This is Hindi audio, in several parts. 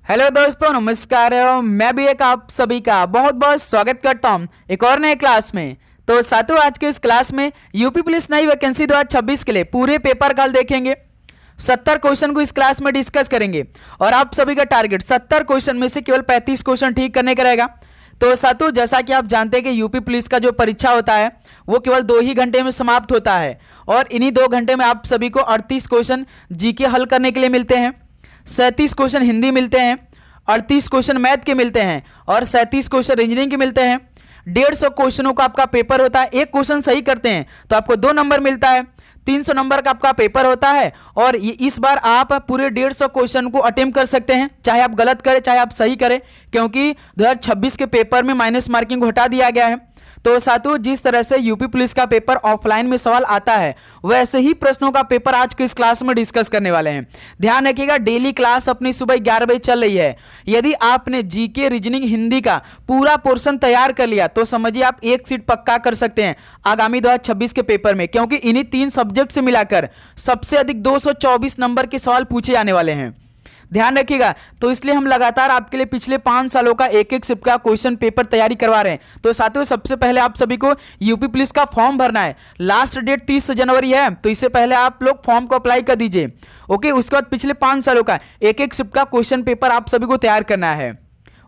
हेलो दोस्तों, नमस्कार। मैं भी एक आप सभी का बहुत बहुत स्वागत करता हूं एक और नए क्लास में। तो साथियों, आज के इस क्लास में यूपी पुलिस नई वैकेंसी 2026 के लिए पूरे पेपर कल देखेंगे। 70 क्वेश्चन को इस क्लास में डिस्कस करेंगे और आप सभी का टारगेट 70 क्वेश्चन में से केवल 35 क्वेश्चन ठीक करने का रहेगा। तो साथियों, जैसा कि आप जानते हैं कि यूपी पुलिस का जो परीक्षा होता है वो केवल 2 ही घंटे में समाप्त होता है और इन्हीं 2 घंटे में आप सभी को 38 क्वेश्चन जीके हल करने के लिए मिलते हैं, 37 क्वेश्चन हिंदी मिलते हैं, 38 क्वेश्चन मैथ के मिलते हैं और 37 क्वेश्चन रीजनिंग के मिलते हैं। 150 क्वेश्चनों का आपका पेपर होता है। एक क्वेश्चन सही करते हैं तो आपको 2 नंबर मिलता है। 300 नंबर का आपका पेपर होता है और इस बार आप पूरे 150 क्वेश्चन को अटेम्प्ट कर सकते हैं, चाहे आप गलत करें चाहे आप सही करें, क्योंकि 2026 के पेपर में माइनस मार्किंग को हटा दिया गया है। तो साथियों, जिस तरह से यूपी पुलिस का पेपर ऑफलाइन में सवाल आता है वैसे ही प्रश्नों का पेपर आज के इस क्लास में डिस्कस करने वाले हैं। ध्यान रखिएगा, डेली क्लास अपनी सुबह 11 बजे चल रही है। यदि आपने जीके रीजनिंग हिंदी का पूरा पोर्शन तैयार कर लिया तो समझिए आप एक सीट पक्का कर सकते हैं आगामी 2026 के पेपर में, क्योंकि इन्हीं 3 सब्जेक्ट से मिलाकर सबसे अधिक 224 नंबर के सवाल पूछे जाने वाले हैं। ध्यान रखिएगा, तो इसलिए हम लगातार आपके लिए पिछले 5 सालों का एक एक शिफ्ट का क्वेश्चन पेपर तैयारी करवा रहे हैं। तो साथियों, सबसे पहले आप सभी को यूपी पुलिस का फॉर्म भरना है। लास्ट डेट 30 जनवरी है, तो इससे पहले आप लोग फॉर्म को अप्लाई कर दीजिए। ओके, उसके बाद पिछले 5 सालों का एक एक शिफ्ट का क्वेश्चन पेपर आप सभी को तैयार करना है।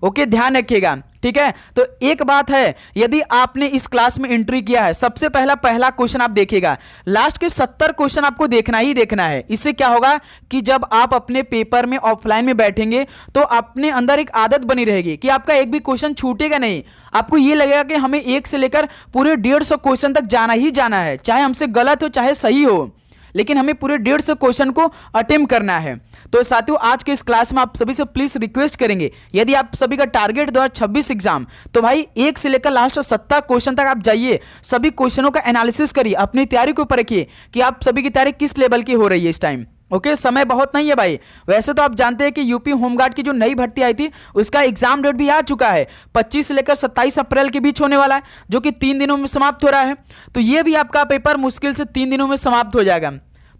ओके, ध्यान रखिएगा, ठीक है। तो एक बात है, यदि आपने इस क्लास में एंट्री किया है, सबसे पहला क्वेश्चन आप देखिएगा। लास्ट के 70 क्वेश्चन आपको देखना ही देखना है। इससे क्या होगा कि जब आप अपने पेपर में ऑफलाइन में बैठेंगे तो अपने अंदर एक आदत बनी रहेगी कि आपका एक भी क्वेश्चन छूटेगा नहीं। आपको ये लगेगा कि हमें 1 से लेकर पूरे 150 क्वेश्चन तक जाना ही जाना है, चाहे हमसे गलत हो चाहे सही हो, लेकिन हमें पूरे 150 क्वेश्चन को अटेम्प्ट करना है। तो साथियों, आज के इस क्लास में आप सभी से प्लीज रिक्वेस्ट करेंगे, यदि आप सभी का टारगेट 2026 एग्जाम, तो भाई 1 से लेकर लास्ट 70 क्वेश्चन तक आप जाइए, सभी क्वेश्चनों का एनालिसिस करिए, अपनी तैयारी को परखिए कि आप सभी की तैयारी किस लेवल की हो रही है इस टाइम। ओके, समय बहुत नहीं है भाई। वैसे तो आप जानते हैं कि यूपी होमगार्ड की जो नई भर्ती आई थी उसका एग्जाम डेट भी आ चुका है, 25 से लेकर 27 अप्रैल के बीच होने वाला है, जो कि 3 दिनों में समाप्त हो रहा है। तो ये भी आपका पेपर मुश्किल से 3 दिनों में समाप्त हो जाएगा।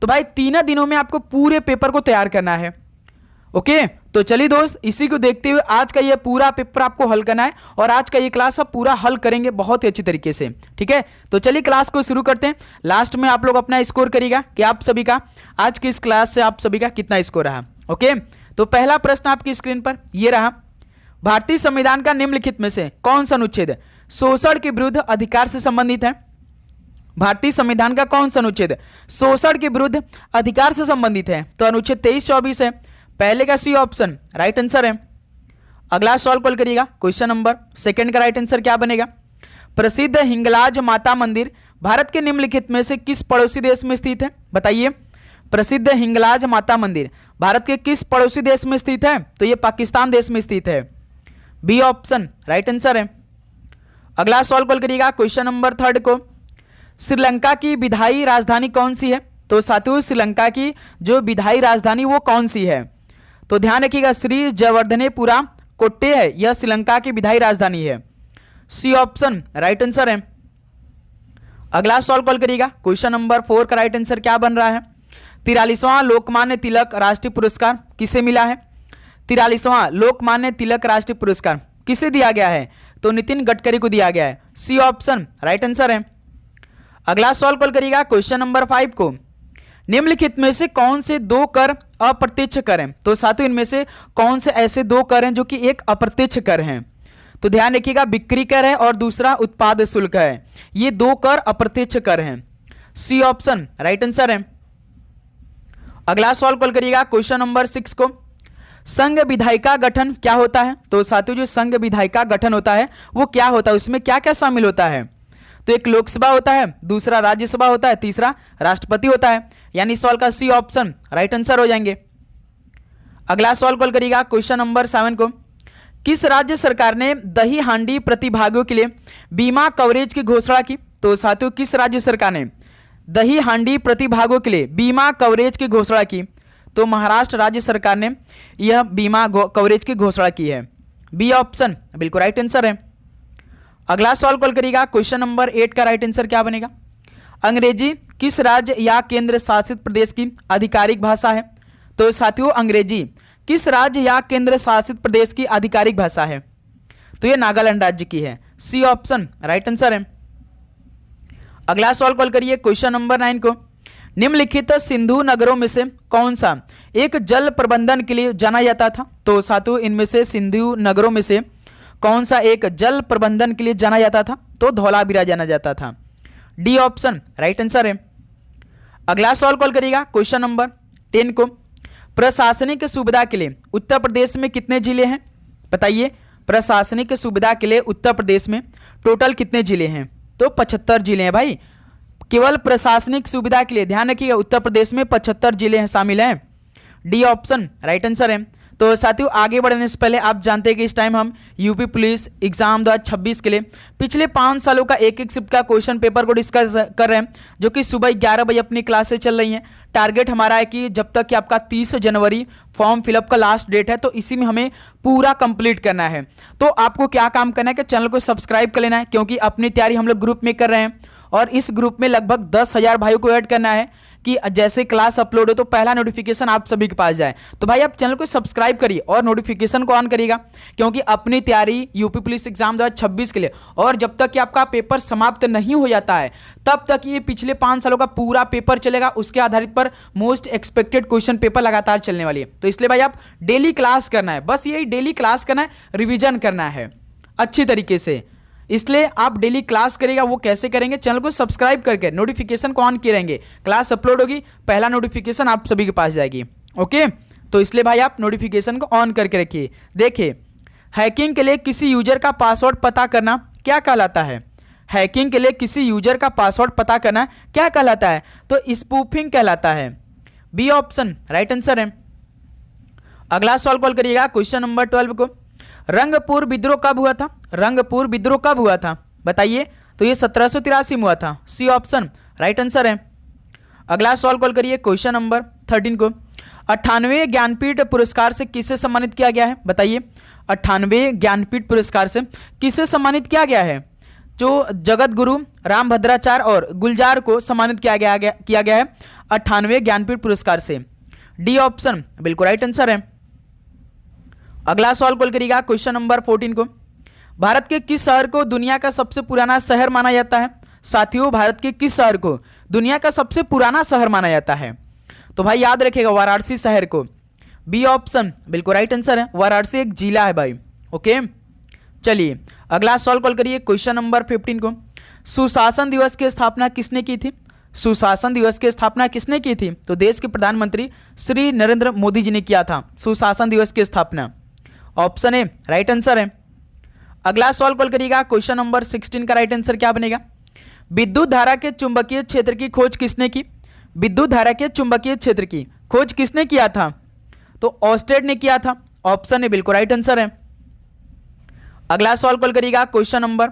तो भाई 3 दिनों में आपको पूरे पेपर को तैयार करना है। ओके, तो चलिए दोस्त, इसी को देखते हुए आज का ये पूरा पेपर आपको हल करना है और आज का ये क्लास आप पूरा हल करेंगे बहुत ही अच्छी तरीके से, ठीक है। तो चलिए क्लास को शुरू करते हैं। लास्ट में आप लोग अपना स्कोर करिएगा कि आप सभी का आज की इस क्लास से आप सभी का कितना स्कोर रहा। ओके, तो पहला प्रश्न आपकी स्क्रीन पर ये रहा। भारतीय संविधान का निम्नलिखित में से कौन सा अनुच्छेद शोषण के विरुद्ध अधिकार से संबंधित है? भारतीय संविधान का कौन सा अनुच्छेद शोषण के विरुद्ध अधिकार से संबंधित है? तो अनुच्छेद 23-24 है। पहले का सी ऑप्शन राइट आंसर है। अगला सॉल्व कॉल करिएगा। क्वेश्चन नंबर 2 का राइट आंसर क्या बनेगा? प्रसिद्ध हिंगलाज माता मंदिर भारत के निम्नलिखित में से किस पड़ोसी देश में स्थित है? बताइए, प्रसिद्ध हिंगलाज माता मंदिर भारत के किस पड़ोसी देश में स्थित है? तो ये पाकिस्तान देश में स्थित है। बी ऑप्शन राइट आंसर है। अगला सॉल्व कॉल करिएगा। क्वेश्चन नंबर 3 को, श्रीलंका की विधायी राजधानी कौन सी है? तो साथियों, श्रीलंका की जो विधायी राजधानी वो कौन सी है? तो ध्यान रखिएगा, श्री जयवर्धनेपुरा कोट्टे है, यह श्रीलंका की विधायी राजधानी है। सी ऑप्शन राइट आंसर है। अगला सॉल्व कॉल करिएगा। क्वेश्चन नंबर 4 का राइट आंसर क्या बन रहा है? 43वां लोकमान्य तिलक राष्ट्रीय पुरस्कार किसे मिला है? 43वां लोकमान्य तिलक राष्ट्रीय पुरस्कार किसे दिया गया है? तो नितिन गडकरी को दिया गया है। सी ऑप्शन राइट आंसर है। अगला सॉल्व कॉल करिएगा। क्वेश्चन नंबर 5 को, निम्नलिखित में से कौन से 2 कर अप्रत्यक्ष कर हैं? तो साथियों, इनमें से कौन से ऐसे 2 कर हैं जो कि एक अप्रत्यक्ष कर हैं? तो ध्यान रखिएगा, बिक्री कर है और दूसरा उत्पाद शुल्क है। ये 2 कर अप्रत्यक्ष कर हैं। सी ऑप्शन राइट आंसर है। अगला सॉल्व कॉल करिएगा। क्वेश्चन नंबर 6 को, संघ विधायिका गठन क्या होता है? तो साथियों, जो संघ विधायिका गठन होता है वो क्या होता है, उसमें क्या क्या शामिल होता है? तो एक लोकसभा होता है, दूसरा राज्यसभा होता है, तीसरा राष्ट्रपति होता है। यानी सॉल्व का सी ऑप्शन राइट आंसर हो जाएंगे। अगला सॉल्व कॉल करिएगा। क्वेश्चन नंबर 7 को, किस राज्य सरकार ने दही हांडी प्रतिभागियों के लिए बीमा कवरेज की घोषणा की? तो साथियों, किस राज्य सरकार ने दही हांडी प्रतिभागियों के लिए बीमा कवरेज की घोषणा की? तो महाराष्ट्र राज्य सरकार ने यह बीमा कवरेज की घोषणा की है। बी ऑप्शन बिल्कुल राइट आंसर है। अगला सॉल्व कॉल करिएगा। क्वेश्चन नंबर 8 का राइट आंसर क्या बनेगा? अंग्रेजी किस राज्य या केंद्र शासित प्रदेश की आधिकारिक भाषा है? तो साथियों, अंग्रेजी किस राज्य या केंद्र शासित प्रदेश की आधिकारिक भाषा है? तो ये नागालैंड राज्य की है, सी ऑप्शन राइट आंसर है। अगला सवाल कॉल करिए क्वेश्चन नंबर 9 को। निम्नलिखित सिंधु नगरों में से कौन सा एक जल प्रबंधन के लिए जाना जाता था? तो साथियों इनमें से सिंधु नगरों में से कौन सा एक जल प्रबंधन के लिए जाना जाता था? तो धौलावीरा जाना जाता था, डी ऑप्शन राइट आंसर है। अगला सवाल कॉल करिएगा क्वेश्चन नंबर 10 को। प्रशासनिक सुविधा के लिए उत्तर प्रदेश में कितने जिले हैं? बताइए, प्रशासनिक सुविधा के लिए उत्तर प्रदेश में टोटल कितने जिले हैं? तो 75 जिले हैं भाई। केवल प्रशासनिक सुविधा के लिए ध्यान रखिएगा, उत्तर प्रदेश में 75 जिले हैं, शामिल हैं, डी ऑप्शन राइट आंसर है। तो साथियों आगे बढ़ने से पहले आप जानते हैं कि इस टाइम हम यूपी पुलिस एग्जाम 2026 के लिए पिछले 5 सालों का एक शिफ्ट का क्वेश्चन पेपर को डिस्कस कर रहे हैं, जो कि सुबह 11 बजे अपनी क्लासेस चल रही हैं। टारगेट हमारा है कि जब तक कि आपका 30 जनवरी फॉर्म फिलअप का लास्ट डेट है, तो इसी में हमें पूरा कंप्लीट करना है। तो आपको क्या काम करना है कि चैनल को सब्सक्राइब कर लेना है, क्योंकि अपनी तैयारी हम लोग ग्रुप में कर रहे हैं और इस ग्रुप में लगभग 10,000 भाइयों को ऐड करना है कि जैसे क्लास अपलोड हो तो पहला नोटिफिकेशन आप सभी के पास जाए। तो भाई आप चैनल को सब्सक्राइब करिए और नोटिफिकेशन को ऑन करिएगा, क्योंकि अपनी तैयारी यूपी पुलिस एग्जाम 2026 के लिए, और जब तक कि आपका पेपर समाप्त नहीं हो जाता है तब तक ये पिछले 5 सालों का पूरा पेपर चलेगा। उसके आधारित पर मोस्ट एक्सपेक्टेड क्वेश्चन पेपर लगातार चलने वाली है। तो इसलिए भाई आप डेली क्लास करना है, बस यही डेली क्लास करना है, रिविजन करना है अच्छी तरीके से। इसलिए आप डेली क्लास करेगा, वो कैसे करेंगे? चैनल को सब्सक्राइब करके नोटिफिकेशन को ऑन किए रहेंगे, क्लास अपलोड होगी पहला नोटिफिकेशन आप सभी के पास जाएगी। ओके, तो इसलिए भाई आप नोटिफिकेशन को ऑन करके रखिए। देखिए, हैकिंग के लिए किसी यूजर का पासवर्ड पता करना क्या कहलाता है? हैकिंग के लिए किसी यूजर का पासवर्ड पता करना क्या कहलाता है? तो स्पूफिंग कहलाता है, बी ऑप्शन राइट आंसर है। अगला सवाल कॉल करिएगा क्वेश्चन नंबर 12 को। रंगपुर विद्रोह कब हुआ था? रंगपुर विद्रोह कब हुआ था? बताइए, तो ये 1783 में हुआ था, सी ऑप्शन राइट आंसर है। अगला सवाल कॉल करिए क्वेश्चन नंबर 13 को। 98वें ज्ञानपीठ पुरस्कार से किसे सम्मानित किया गया है? बताइए, 98वें ज्ञानपीठ पुरस्कार से किसे सम्मानित किया गया है? जो जगत गुरु रामभद्राचार्य और गुलजार को सम्मानित किया गया है 98वें ज्ञानपीठ पुरस्कार से, डी ऑप्शन बिल्कुल राइट आंसर है। अगला सवाल कॉल करिएगा क्वेश्चन नंबर 14 को। भारत के किस शहर को दुनिया का सबसे पुराना शहर माना जाता है? साथियों, भारत के किस शहर को दुनिया का सबसे पुराना शहर माना जाता है? तो भाई याद रखिएगा वाराणसी शहर को, बी ऑप्शन बिल्कुल राइट आंसर है। वाराणसी एक जिला है भाई। ओके, चलिए अगला सवाल कॉल करिए क्वेश्चन नंबर 15 को। सुशासन दिवस की स्थापना किसने की थी? सुशासन दिवस की स्थापना किसने की थी? तो देश के प्रधानमंत्री श्री नरेंद्र मोदी जी ने किया था सुशासन दिवस की स्थापना, ऑप्शन ए राइट आंसर है। अगला सवाल कॉल करिएगा क्वेश्चन नंबर 16 का राइट आंसर क्या बनेगा? विद्युत धारा के चुंबकीय क्षेत्र की खोज किसने की? विद्युत धारा के चुंबकीय क्षेत्र की खोज किसने किया था? तो ऑस्टेड ने किया था, ऑप्शन ए बिल्कुल राइट आंसर है। अगला सवाल कॉल करिएगा क्वेश्चन नंबर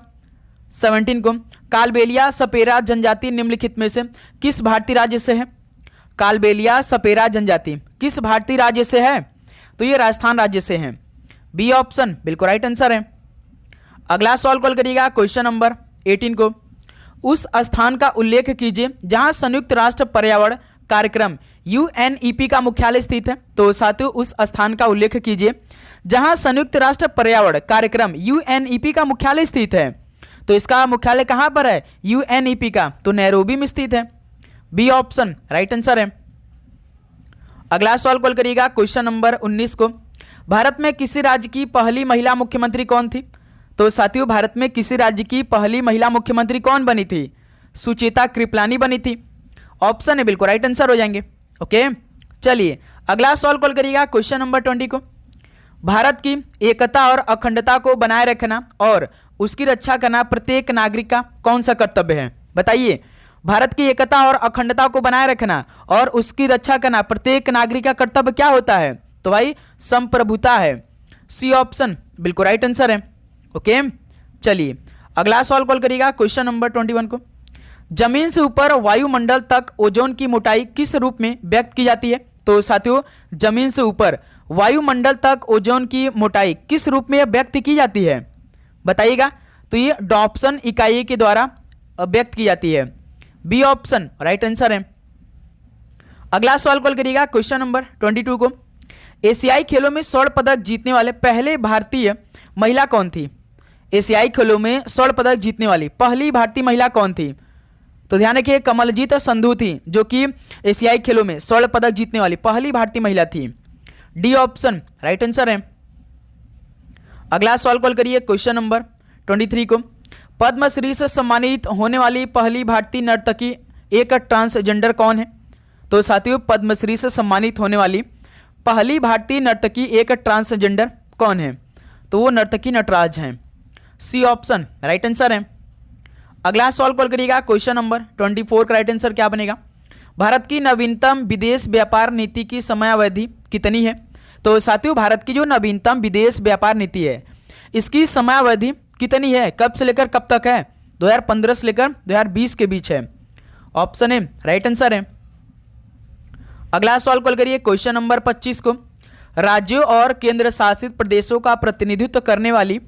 17 को। कालबेलिया सपेरा जनजाति निम्नलिखित में से किस भारतीय राज्य से है? कालबेलिया सपेरा जनजाति किस भारतीय राज्य से है? तो ये राजस्थान राज्य से है, बी ऑप्शन बिल्कुल राइट आंसर है। अगला सवाल कॉल करिएगा क्वेश्चन नंबर 18 को। उस स्थान का उल्लेख कीजिए जहां संयुक्त राष्ट्र पर्यावरण कार्यक्रम UNEP का मुख्यालय स्थित है। तो साथियों उस स्थान का उल्लेख कीजिए जहां संयुक्त राष्ट्र पर्यावरण कार्यक्रम UNEP का मुख्यालय स्थित है। तो इसका मुख्यालय कहां पर है UNEP का? तो नैरोबी में स्थित है, बी ऑप्शन राइट आंसर है। अगला सवाल कॉल करिएगा क्वेश्चन नंबर 19 को। भारत में किसी राज्य की पहली महिला मुख्यमंत्री कौन थी? तो साथियों भारत में किसी राज्य की पहली महिला मुख्यमंत्री कौन बनी थी? सुचेता कृपलानी बनी थी, ऑप्शन है बिल्कुल राइट आंसर हो जाएंगे। ओके, चलिए अगला सवाल कॉल करिएगा क्वेश्चन नंबर 20 को। भारत की एकता और अखंडता को बनाए रखना और उसकी रक्षा करना प्रत्येक नागरिक का कौन सा कर्तव्य है? बताइए, भारत की एकता और अखंडता को बनाए रखना और उसकी रक्षा करना प्रत्येक नागरिक का कर्तव्य क्या होता है? तो भाई संप्रभुता है, सी ऑप्शन बिल्कुल राइट आंसर है। ओके, चलिए अगला सवाल कॉल करिएगा क्वेश्चन नंबर 21 को। जमीन से ऊपर वायुमंडल तक ओजोन की मोटाई किस रूप में व्यक्त की जाती है? तो साथियों जमीन से ऊपर वायुमंडल तक ओजोन की मोटाई किस रूप में व्यक्त की जाती है? बताइएगा, तो ये डॉप्सन इकाई के द्वारा व्यक्त की जाती है, बी ऑप्शन राइट आंसर है। अगला सवाल कॉल करिएगा क्वेश्चन नंबर 22 को। एशियाई खेलों में स्वर्ण पदक जीतने वाले पहले भारतीय महिला कौन थी? एशियाई खेलों में स्वर्ण पदक जीतने वाली पहली भारतीय महिला कौन थी? तो ध्यान रखिए, कमलजीत संधू थी, जो कि एशियाई खेलों में स्वर्ण पदक जीतने वाली पहली भारतीय महिला थी। डी ऑप्शन राइट आंसर है। अगला सवाल कॉल करिए क्वेश्चन नंबर 23 को। पद्मश्री से सम्मानित होने वाली पहली भारतीय नर्तकी एक ट्रांसजेंडर कौन है? तो साथियों, पद्मश्री से सम्मानित होने वाली पहली भारतीय नर्तकी एक ट्रांसजेंडर कौन है? तो वो नर्तकी नटराज हैं। सी ऑप्शन राइट आंसर है। अगला सवाल कॉल करिएगा क्वेश्चन नंबर 24 का राइट आंसर क्या बनेगा? भारत की नवीनतम विदेश व्यापार नीति की समयावधि कितनी है? तो साथियों, भारत की जो नवीनतम विदेश व्यापार नीति है, इसकी समयावधि कितनी है? कब से लेकर कब तक है? 2015 से लेकर 2020 के बीच है। ऑप्शन ए राइट आंसर है। अगला सवाल कॉल करिए क्वेश्चन नंबर 25 को। राज्यों और केंद्र शासित प्रदेशों का प्रतिनिधित्व करने वाली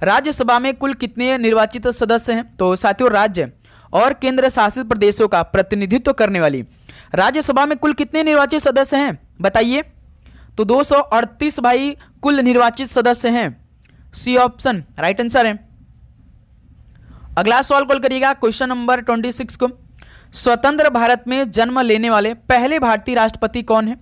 राज्यसभा में कुल कितने निर्वाचित सदस्य हैं? तो साथियों, राज्य और केंद्र शासित प्रदेशों का प्रतिनिधित्व करने वाली राज्यसभा में कुल कितने निर्वाचित सदस्य हैं बताइए? तो 238 भाई कुल निर्वाचित सदस्य हैं। सी ऑप्शन राइट आंसर है। अगला सवाल कॉल करिएगा क्वेश्चन नंबर 26 को। स्वतंत्र भारत में जन्म लेने वाले पहले भारतीय राष्ट्रपति कौन है?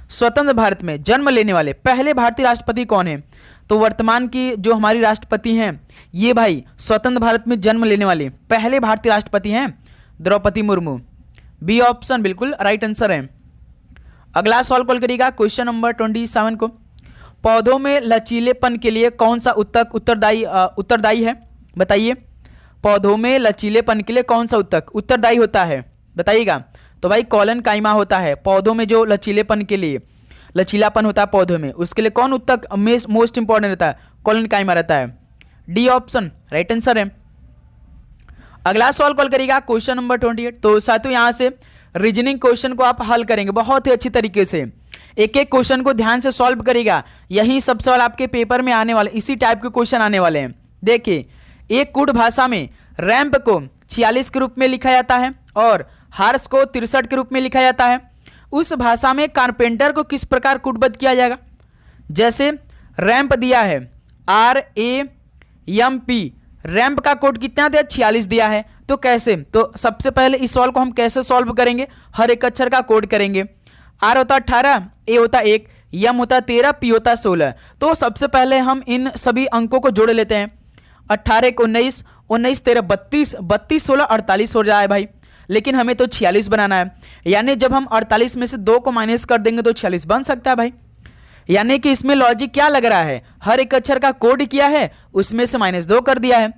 स्वतंत्र भारत में जन्म लेने वाले पहले भारतीय राष्ट्रपति कौन है? तो वर्तमान की जो हमारी राष्ट्रपति हैं, ये भाई स्वतंत्र भारत में जन्म लेने वाले पहले भारतीय राष्ट्रपति हैं द्रौपदी मुर्मू। बी ऑप्शन बिल्कुल राइट आंसर है। अगला सवाल कॉल करिएगा क्वेश्चन नंबर 27 को। पौधों में लचीलेपन के लिए कौन सा उत्तक उत्तरदायी है बताइए? पौधों में लचीलेपन के लिए कौन सा उत्तक उत्तरदायी होता है बताइएगा? तो भाई कॉलन काइमा होता है। पौधों में जो लचीलेपन के लिए लचीलापन होता है पौधों में, उसके लिए कौन उत्तक मोस्ट इंपॉर्टेंट रहता है? कॉलन काइमा रहता है। डी ऑप्शन राइट आंसर है। अगला सवाल कॉल करिएगा क्वेश्चन नंबर 28। तो साथियों, यहाँ से रीजनिंग क्वेश्चन को आप हल करेंगे बहुत ही अच्छी तरीके से। एक एक क्वेश्चन को ध्यान से सॉल्व करेगा, यही सब सवाल आपके पेपर में आने वाले, इसी टाइप के क्वेश्चन आने वाले हैं। देखिए, एक कुड भाषा में रैंप को 46 के रूप में लिखा जाता है और हार्स को 63 के रूप में लिखा जाता है। उस भाषा में कारपेंटर को किस प्रकार कूटबद्ध किया जाएगा? जैसे रैंप दिया है RAMP, रैंप का कोड कितना दिया? 46 दिया है। तो कैसे? तो सबसे पहले इस सवाल को हम कैसे सॉल्व करेंगे? हर एक अक्षर का कोड करेंगे। R होता 18, A होता 1, M होता 13, P होता 16। तो सबसे पहले हम इन सभी अंकों को जोड़ लेते हैं। 18 1 19, 19 13 32, 32 16 48 हो जाए भाई। लेकिन हमें तो 46 बनाना है, यानी जब हम 48 में से 2 को माइनस कर देंगे तो 46 बन सकता है भाई। यानी कि इसमें लॉजिक क्या लग रहा है? हर एक अक्षर का कोड किया है, उसमें से -2 कर दिया है।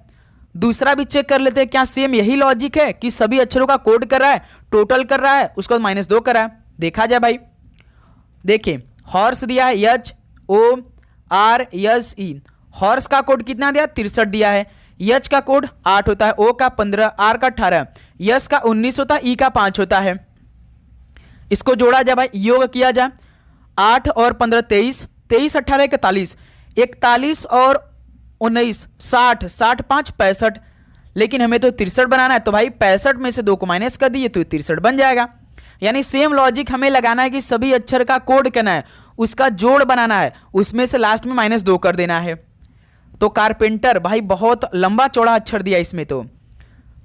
दूसरा भी चेक कर लेते हैं, क्या सेम यही लॉजिक है कि सभी अक्षरों का कोड कर रहा है, टोटल कर रहा है, उसको -2 कर रहा है? देखा जाए भाई। देखिए, हॉर्स दिया है HORSE, हॉर्स का कोड कितना दिया? 63 दिया है। H का कोड 8 होता है, O का 15, R का 18, S का 19 होता है, E का 5 होता है। इसको जोड़ा जाए भाई, योग किया जाए। 8 और 15 23, 23 18 41, 41 और 19 60, 60 5 65। लेकिन हमें तो 63 बनाना है, तो भाई 65 में से 2 को माइनस कर दिए तो 63 बन जाएगा। यानी सेम लॉजिक हमें लगाना है कि सभी अक्षर का कोड करना है, उसका जोड़ बनाना है, उसमें से लास्ट में -2 कर देना है। तो कारपेंटर भाई बहुत लंबा चौड़ा अक्षर दिया इसमें, तो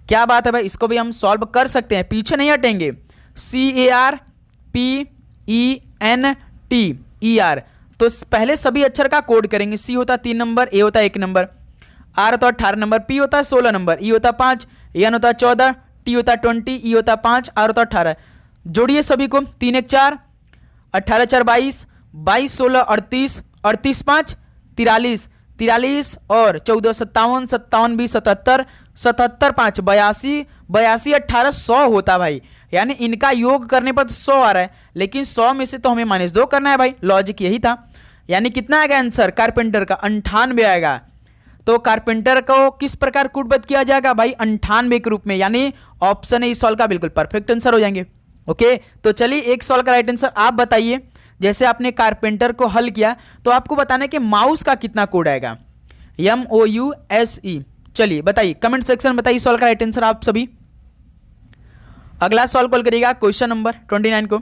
क्या बात है भाई। इसको भी हम सॉल्व कर सकते हैं, पीछे नहीं हटेंगे। CARPENTER, तो पहले सभी अक्षर का कोड करेंगे। C होता 3 नंबर, A होता 1 नंबर, R होता 18 नंबर, P होता 16 नंबर, E होता 5, N होता 14, T होता 20, E होता 5, R होता 18। जोड़िए सभी को, 3 1 4, 18 4 22, 22 16 38, 38 5 43, 43 और 14 57, 57 20 77, 77 5 82, 82 18 100 होता भाई। यानी इनका योग करने पर तो 100 आ रहा है, लेकिन 100 में से तो हमें -2 करना है भाई। लॉजिक यही था। यानी कितना आएगा आंसर कारपेंटर का? 98 आएगा। तो कारपेंटर को किस प्रकार कूटबद्ध किया जाएगा भाई? 98 के रूप में। यानी ऑप्शन है इस सवाल का बिल्कुल परफेक्ट आंसर हो जाएंगे। ओके, तो चलिए एक सवाल का राइट आंसर आप बताइए। जैसे आपने कारपेंटर को हल किया तो आपको बताना है कि माउस का कितना कोड आएगा? MOUSE। चलिए बताइए, कमेंट सेक्शन में बताइए सवाल का राइट आंसर आप सभी। अगला सवाल कॉल करिएगा क्वेश्चन नंबर 29 को।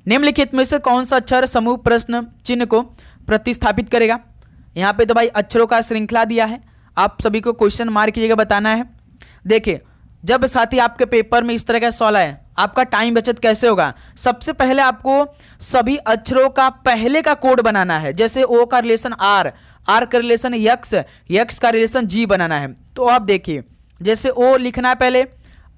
निम्नलिखित में से कौन सा अक्षर समूह प्रश्न चिन्ह को प्रतिस्थापित करेगा। यहाँ पे तो भाई अक्षरों का श्रृंखला दिया है, आप सभी को क्वेश्चन मार्क कीजिएगा, बताना है। देखिए जब साथी आपके पेपर में इस तरह का सवाल है, आपका टाइम बचत कैसे होगा। सबसे पहले आपको सभी अक्षरों का पहले का कोड बनाना है, जैसे ओ का रिलेशन आर, आर का रिलेशन यक्स, यक्स का रिलेशन जी बनाना है। तो आप देखिए जैसे ओ लिखना है, पहले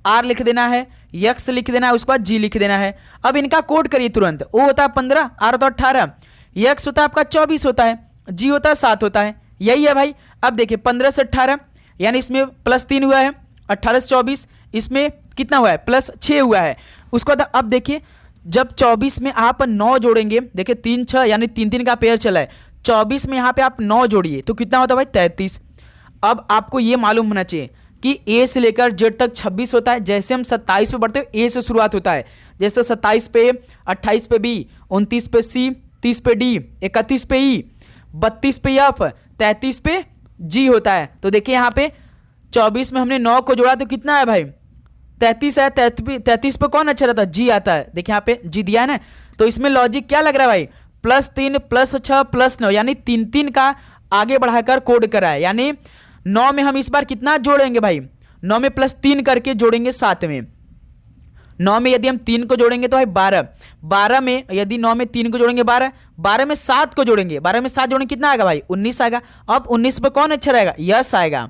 आर लिख देना है, यक्स लिख देना है, उसके बाद जी लिख देना है। अब इनका कोड करिए तुरंत। ओ होता है 15, आर होता है 18, यक्स होता है आपका 24 होता है, जी होता है 7 होता है, यही है भाई। अब देखिए 15 से 18 यानी इसमें +3 हुआ है, 18 से 24 इसमें कितना हुआ है +6 हुआ है। उसके बाद अब देखिए जब 24 में आप 9 जोड़ेंगे, देखिए 3 6 यानी 3 3 का पेयर चला है, 24 में यहाँ पे आप 9 जोड़िए तो कितना होता है भाई 33। अब आपको ये मालूम होना चाहिए कि ए से लेकर जेड तक 26 होता है। जैसे हम 27 पे बढ़ते हैं ए से शुरुआत होता है, जैसे 27 पे, 28 पे बी, 29 पे सी, 30 पे डी, 31 पे ई, 32 पे एफ, 33 पे जी होता है। तो देखिए यहाँ पे 24 में हमने 9 को जोड़ा तो कितना है भाई 33 है। 33 पे कौन अच्छा रहता है, जी आता है। देखिए यहाँ पे जी दिया है ना, तो इसमें लॉजिक क्या लग रहा है भाई +3 +6 +9 यानी 3 3 का आगे बढ़ाकर कोड करा है। यानी 9 में हम इस बार कितना जोड़ेंगे भाई, 9 में +3 करके जोड़ेंगे 7 में। 9 में यदि हम 3 को जोड़ेंगे तो भाई 12, 12 में यदि 9 में 3 को जोड़ेंगे 12, 12 में 7 को जोड़ेंगे, 12 में 7 जोड़ेंगे कितना आएगा भाई 19 आएगा। अब 19 पे कौन अच्छा रहेगा, यस आएगा।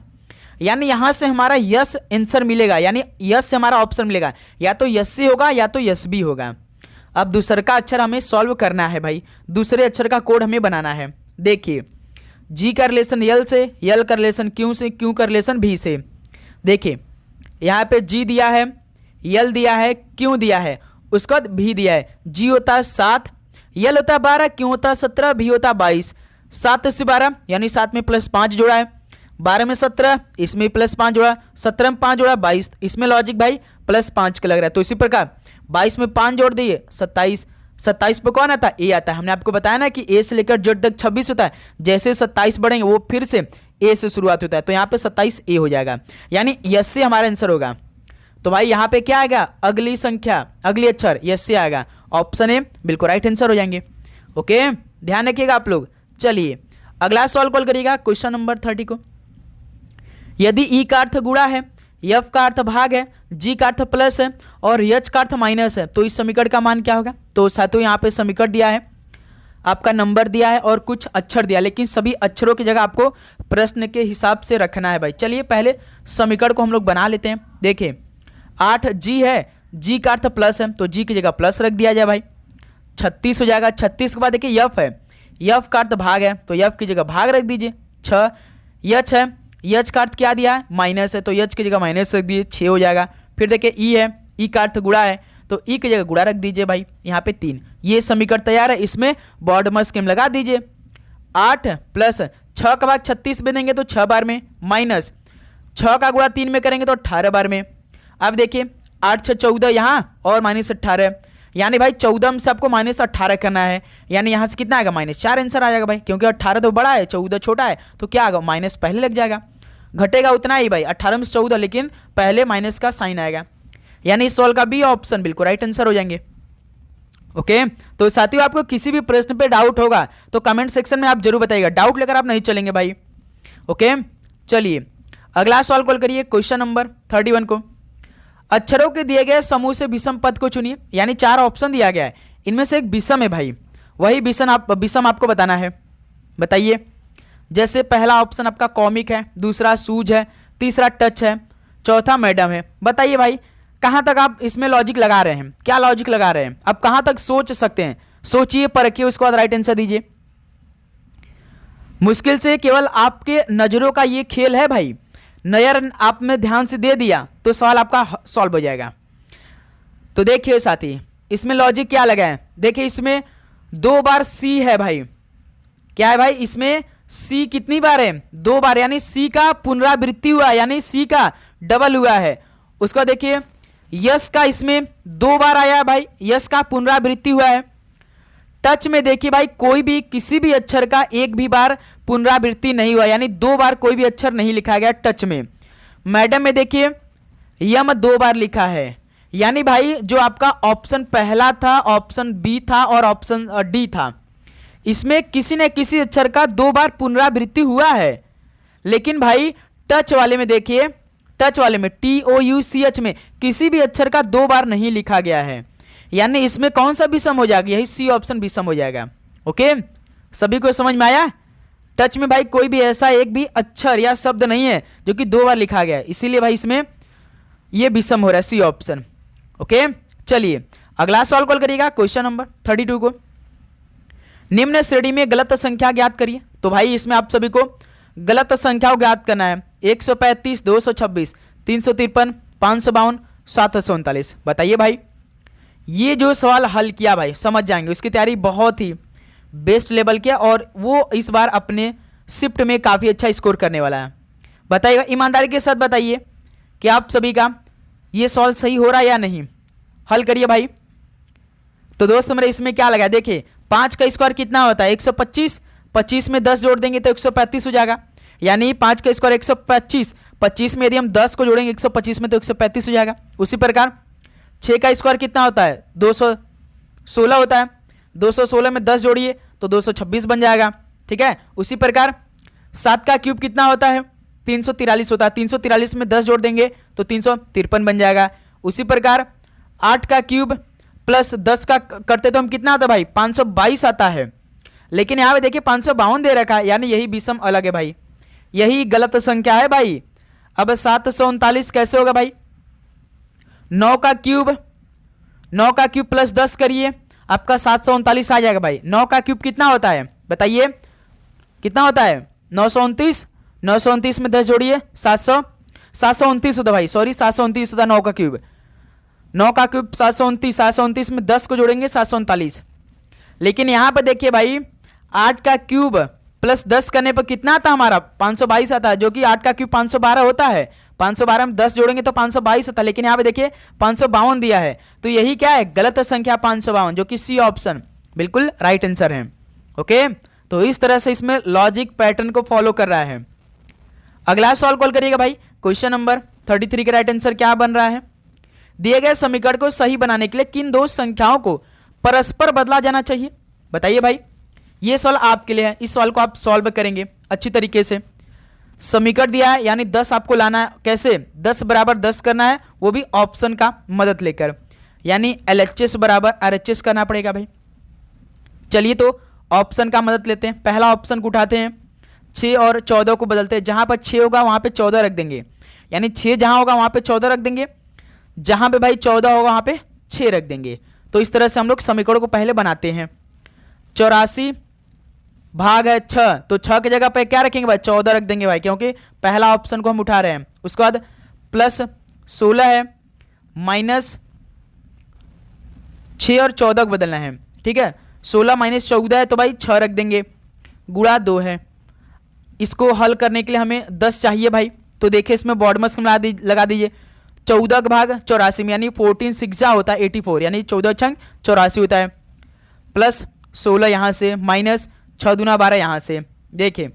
यानी यहां से हमारा यस आंसर मिलेगा, यानी यस से हमारा ऑप्शन मिलेगा, या तो यस सी होगा या तो यस बी होगा। अब दूसरे का अक्षर हमें सॉल्व करना है भाई, दूसरे अक्षर का कोड हमें बनाना है। देखिए जी का रिलेशन यल से, यल का रिलेशन क्यू से, क्यू का रिलेशन भी से। देखिए यहाँ पे जी दिया है, यल दिया है, क्यू दिया है, उसके बाद भी दिया है। जी होता है 7, यल होता है 12, क्यू होता है 17, भी होता है 22। 7 से 12 यानी 7 में +5 जोड़ा है, 12 में 17 इसमें +5 जोड़ा, 17 में 5 जोड़ा 22। इसमें लॉजिक भाई +5 का लग रहा है। तो इसी प्रकार 22 में 5 जोड़ दिए 27, 27 पे कौन आता है ए आता है। हमने आपको बताया ना कि ए से लेकर जेड तक 26 होता है, जैसे 27 बढ़ेंगे वो फिर से ए से शुरुआत होता है, तो यहाँ पे 27 ए हो जाएगा, यानी यस से हमारा आंसर होगा। तो भाई यहाँ पे क्या आएगा, अगली संख्या, अगली अक्षर यस से आएगा, ऑप्शन ए बिल्कुल राइट आंसर हो जाएंगे। ओके ध्यान रखिएगा आप लोग। चलिए अगला सवाल कॉल करिएगा क्वेश्चन नंबर 30 को। यदि ई का अर्थ गुणा है, एफ का अर्थ भाग है, जी का अर्थ प्लस है और एच का अर्थ माइनस है, तो इस समीकरण का मान क्या होगा। तो साथियों यहाँ पे समीकरण दिया है, आपका नंबर दिया है और कुछ अक्षर दिया, लेकिन सभी अक्षरों की जगह आपको प्रश्न के हिसाब से रखना है भाई। चलिए पहले समीकरण को हम लोग बना लेते हैं। देखिए 8 जी है, जी का अर्थ प्लस है तो जी की जगह प्लस रख दिया जाए भाई, 36 हो जाएगा। 36 के बाद देखिए यफ है, यफ का अर्थ भाग है तो यफ की जगह भाग रख दीजिए। 6 यच है, यच का अर्थ क्या दिया है माइनस है तो यच की जगह माइनस रख दीजिए, 6 हो जाएगा। फिर देखिए ई है, ई का अर्थ गुणा है तो ई की जगह गुणा रख दीजिए भाई, यहाँ पे 3। ये समीकरण तैयार है, इसमें बॉर्ड में स्कीम लगा दीजिए। 8 प्लस 6 का भाग 36 में देंगे तो 6 बार में, माइनस 6 का गुणा 3 में करेंगे तो 18 बार में। अब देखिए 8 6 14 यहाँ और -18, यानी भाई 14 से आपको -18 करना है, यानी यहाँ से कितना आएगा -4 आंसर आ जाएगा भाई, क्योंकि 18 तो बड़ा है 14 छोटा है, तो क्या आएगा माइनस पहले लग जाएगा, घटेगा उतना ही भाई 18 में 14, लेकिन पहले माइनस का साइन आएगा, यानी इस सवाल का बी ऑप्शन बिल्कुल राइट आंसर हो जाएंगे। ओके तो साथियों आपको किसी भी प्रश्न पे डाउट होगा तो कमेंट सेक्शन में आप जरूर बताइएगा, डाउट लेकर आप नहीं चलेंगे भाई। ओके चलिए अगला सवाल कॉल करिए क्वेश्चन नंबर 31 को। अक्षरों के दिए गए समूह से विषम पद को चुनिए, यानी 4 ऑप्शन दिया गया है, इनमें से एक विषम है भाई, वही विषम आपको बताना है। बताइए, जैसे पहला ऑप्शन आपका कॉमिक है, दूसरा सूझ है, तीसरा टच है, चौथा मैडम है। बताइए भाई कहाँ तक आप इसमें लॉजिक लगा रहे हैं, क्या लॉजिक लगा रहे हैं, आप कहाँ तक सोच सकते हैं, सोचिए परखिए, उसके बाद राइट आंसर दीजिए। मुश्किल से केवल आपके नजरों का ये खेल है भाई, नजर आपने ध्यान से दे दिया तो सवाल आपका सॉल्व हो जाएगा। तो देखिए साथी इसमें लॉजिक क्या लगा है, देखिए इसमें 2 बार सी है भाई, क्या है भाई इसमें सी कितनी बार है 2 बार, यानी सी का पुनरावृत्ति हुआ, यानी सी का डबल हुआ है। उसका देखिए यस का इसमें 2 बार आया है भाई, यस का पुनरावृत्ति हुआ है। टच में देखिए भाई कोई भी किसी भी अक्षर का एक भी बार पुनरावृत्ति नहीं हुआ, यानी 2 बार कोई भी अक्षर नहीं लिखा गया टच में। मैडम में देखिए यम 2 बार लिखा है, यानी भाई जो आपका ऑप्शन पहला था, ऑप्शन बी था और ऑप्शन डी था, इसमें किसी न किसी अक्षर का 2 बार पुनरावृत्ति हुआ है। लेकिन भाई टच वाले में देखिए, टच वाले में TOUCH में किसी भी अक्षर का 2 बार नहीं लिखा गया है। यानी इसमें कौन सा विषम हो जाएगा, यही सी ऑप्शन विषम हो जाएगा। ओके, सभी को समझ में आया? टच में भाई कोई भी ऐसा एक भी अक्षर या शब्द नहीं है जो कि 2 बार लिखा गया है, इसीलिए भाई इसमें ये विषम हो रहा है, सी ऑप्शन। ओके, चलिए अगला सवाल कॉल करिएगा, क्वेश्चन नंबर 32 को। निम्न श्रेणी में गलत संख्या ज्ञात करिए। तो भाई इसमें आप सभी को गलत संख्याओं ज्ञात करना है। 135, 226, 353, 552, 739। बताइए भाई, ये जो सवाल हल किया भाई समझ जाएंगे, उसकी तैयारी बहुत ही बेस्ट लेवल की है और वो इस बार अपने शिफ्ट में काफ़ी अच्छा स्कोर करने वाला है। बताइएगा ईमानदारी के साथ, बताइए कि आप सभी का ये सवाल सही हो रहा है या नहीं। हल करिए भाई। तो दोस्त मेरे इसमें क्या लगा, देखिए 5 का स्क्वायर कितना होता है 125, 25 में 10 जोड़ देंगे तो 135 हो जाएगा। यानी 5 का स्क्वायर 125, 25 में यदि हम 10 को जोड़ेंगे 125 में तो 135 हो जाएगा। उसी प्रकार 6 का स्क्वायर कितना होता है 216 होता है, 216 में 10 जोड़िए तो 226 बन जाएगा। ठीक है, उसी प्रकार 7 का क्यूब कितना होता है 343 होता है, 343 में 10 जोड़ देंगे तो 353 बन जाएगा। उसी प्रकार 8 का क्यूब प्लस 10 का करते तो हम कितना आता है भाई 522 आता है। लेकिन यहाँ पे देखिए 552 दे रखा है, यानी यही विषम अलग है भाई, यही गलत संख्या है भाई। अब 739 कैसे होगा भाई, 9 का क्यूब प्लस 10 करिए आपका 739 आ जाएगा भाई। 9 का क्यूब कितना होता है बताइए, कितना होता है 929, 929 में 10 जोड़िए 729 होता भाई, सॉरी 729 होता 9 का क्यूब, 9 का क्यूब 729, 729 में 10 को जोड़ेंगे 739। लेकिन यहाँ पर देखिए भाई 8 का क्यूब प्लस 10 करने पर कितना आता हमारा 522 आता है, जो कि 8 का क्यूब 512 होता है, 512 में 10 जोड़ेंगे तो 522 आता है। लेकिन यहाँ पे देखिए 552 दिया है, तो यही क्या है गलत संख्या 552, जो कि सी ऑप्शन बिल्कुल राइट आंसर है। ओके, तो इस तरह से इसमें लॉजिक पैटर्न को फॉलो कर रहा है। अगला सवाल कॉल करिएगा भाई, क्वेश्चन नंबर 33 का राइट आंसर क्या बन रहा है। दिए गए समीकरण को सही बनाने के लिए किन दो संख्याओं को परस्पर बदला जाना चाहिए। बताइए भाई, ये सवाल आपके लिए है, इस सवाल को आप सॉल्व करेंगे अच्छी तरीके से। समीकरण दिया है यानी 10 आपको लाना है, कैसे 10 बराबर 10 करना है, वो भी ऑप्शन का मदद लेकर, यानी LHS बराबर RHS करना पड़ेगा भाई। चलिए तो ऑप्शन का मदद लेते हैं, पहला ऑप्शन को उठाते हैं, 6 और 14 को बदलते हैं। जहां पर 6 होगा वहां पे 14 रख देंगे, यानी 6 जहां होगा वहां पे 14 रख देंगे, जहां पे भाई 14 होगा वहां पे 6 रख देंगे। तो इस तरह से हम लोग समीकरण को पहले बनाते हैं। 84 भाग है 6, तो 6 की जगह पे क्या रखेंगे भाई 14 रख देंगे भाई, क्योंकि पहला ऑप्शन को हम उठा रहे हैं। उसके बाद प्लस 16 है, माइनस 6 और 14 को बदलना है। ठीक है, 16 माइनस 14 है तो भाई 6 रख देंगे, गुणा 2 है। इसको हल करने के लिए हमें 10 चाहिए भाई, तो देखिए इसमें बॉडमस लगा दीजिए। 14 का भाग 84 में, यानी 14 6 होता है 84, यानी 14 छंग 84 होता है, प्लस 16 यहाँ से, माइनस 6 दूना 12 यहाँ से। देखिए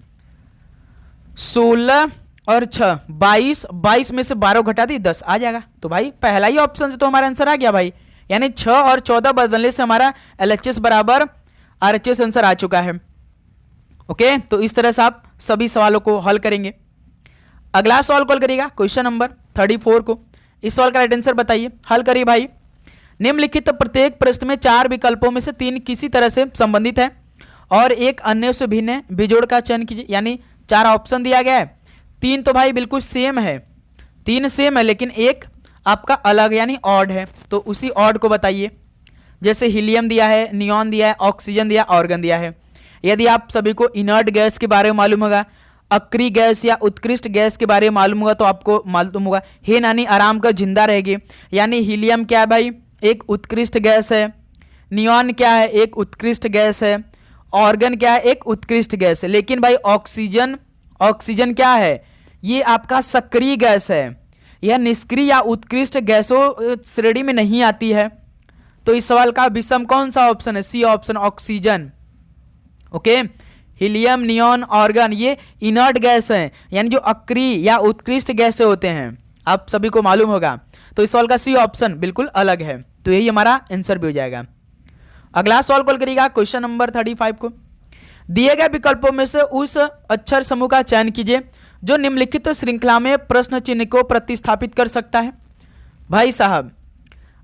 16 और 6 22, 22 में से 12 घटा दी 10 आ जाएगा। तो भाई पहला ही ऑप्शन से तो हमारा आंसर आ गया भाई, यानी 6 और 14 बदलने से हमारा LHS बराबर RHS आंसर आ चुका है। ओके, तो इस तरह से आप सभी सवालों को हल करेंगे। अगला सवाल कॉल करिएगा, क्वेश्चन नंबर 34 को। इस सवाल का राइट आंसर बताइए, हल करिए भाई। निम्नलिखित प्रत्येक प्रश्न में 4 विकल्पों में से 3 किसी तरह से संबंधित है और एक अन्य से भिन्न है, बिजोड़ का चयन कीजिए। यानी 4 ऑप्शन दिया गया है, 3 तो भाई बिल्कुल सेम है, 3 सेम है, लेकिन एक आपका अलग यानी ऑड है, तो उसी ऑड को बताइए। जैसे हीलियम दिया है, नियॉन दिया है, ऑक्सीजन दिया, ऑर्गन दिया है। यदि आप सभी को इनर्ट गैस के बारे में मालूम होगा, अक्रिय गैस या उत्कृष्ट गैस के बारे में मालूम होगा, तो आपको मालूम होगा हे नानी आराम कर जिंदा रहेगी, यानी हीलियम क्या है भाई एक उत्कृष्ट गैस है, नियॉन क्या है एक उत्कृष्ट गैस है, ऑर्गन क्या है एक उत्कृष्ट गैस है। लेकिन भाई ऑक्सीजन क्या है, ये आपका सक्रिय गैस है, यह निष्क्रिय या उत्कृष्ट गैसों श्रेणी में नहीं आती है। तो इस सवाल का विषम कौन सा ऑप्शन है, C option oxygen. Okay, helium, neon, argon ये इनर्ट गैस हैं, यानी जो अक्रिय या उत्कृष्ट गैसें होते हैं, आप सभी को मालूम होगा। तो इस सवाल का सी ऑप्शन बिल्कुल अलग है, तो यही हमारा आंसर भी हो जाएगा। अगला सवाल कॉल करिएगा क्वेश्चन नंबर 35 को। दिए गए विकल्पों में से उस अक्षर समूह का चयन कीजिए जो निम्नलिखित श्रृंखला में प्रश्न चिन्ह को प्रतिस्थापित कर सकता है। भाई साहब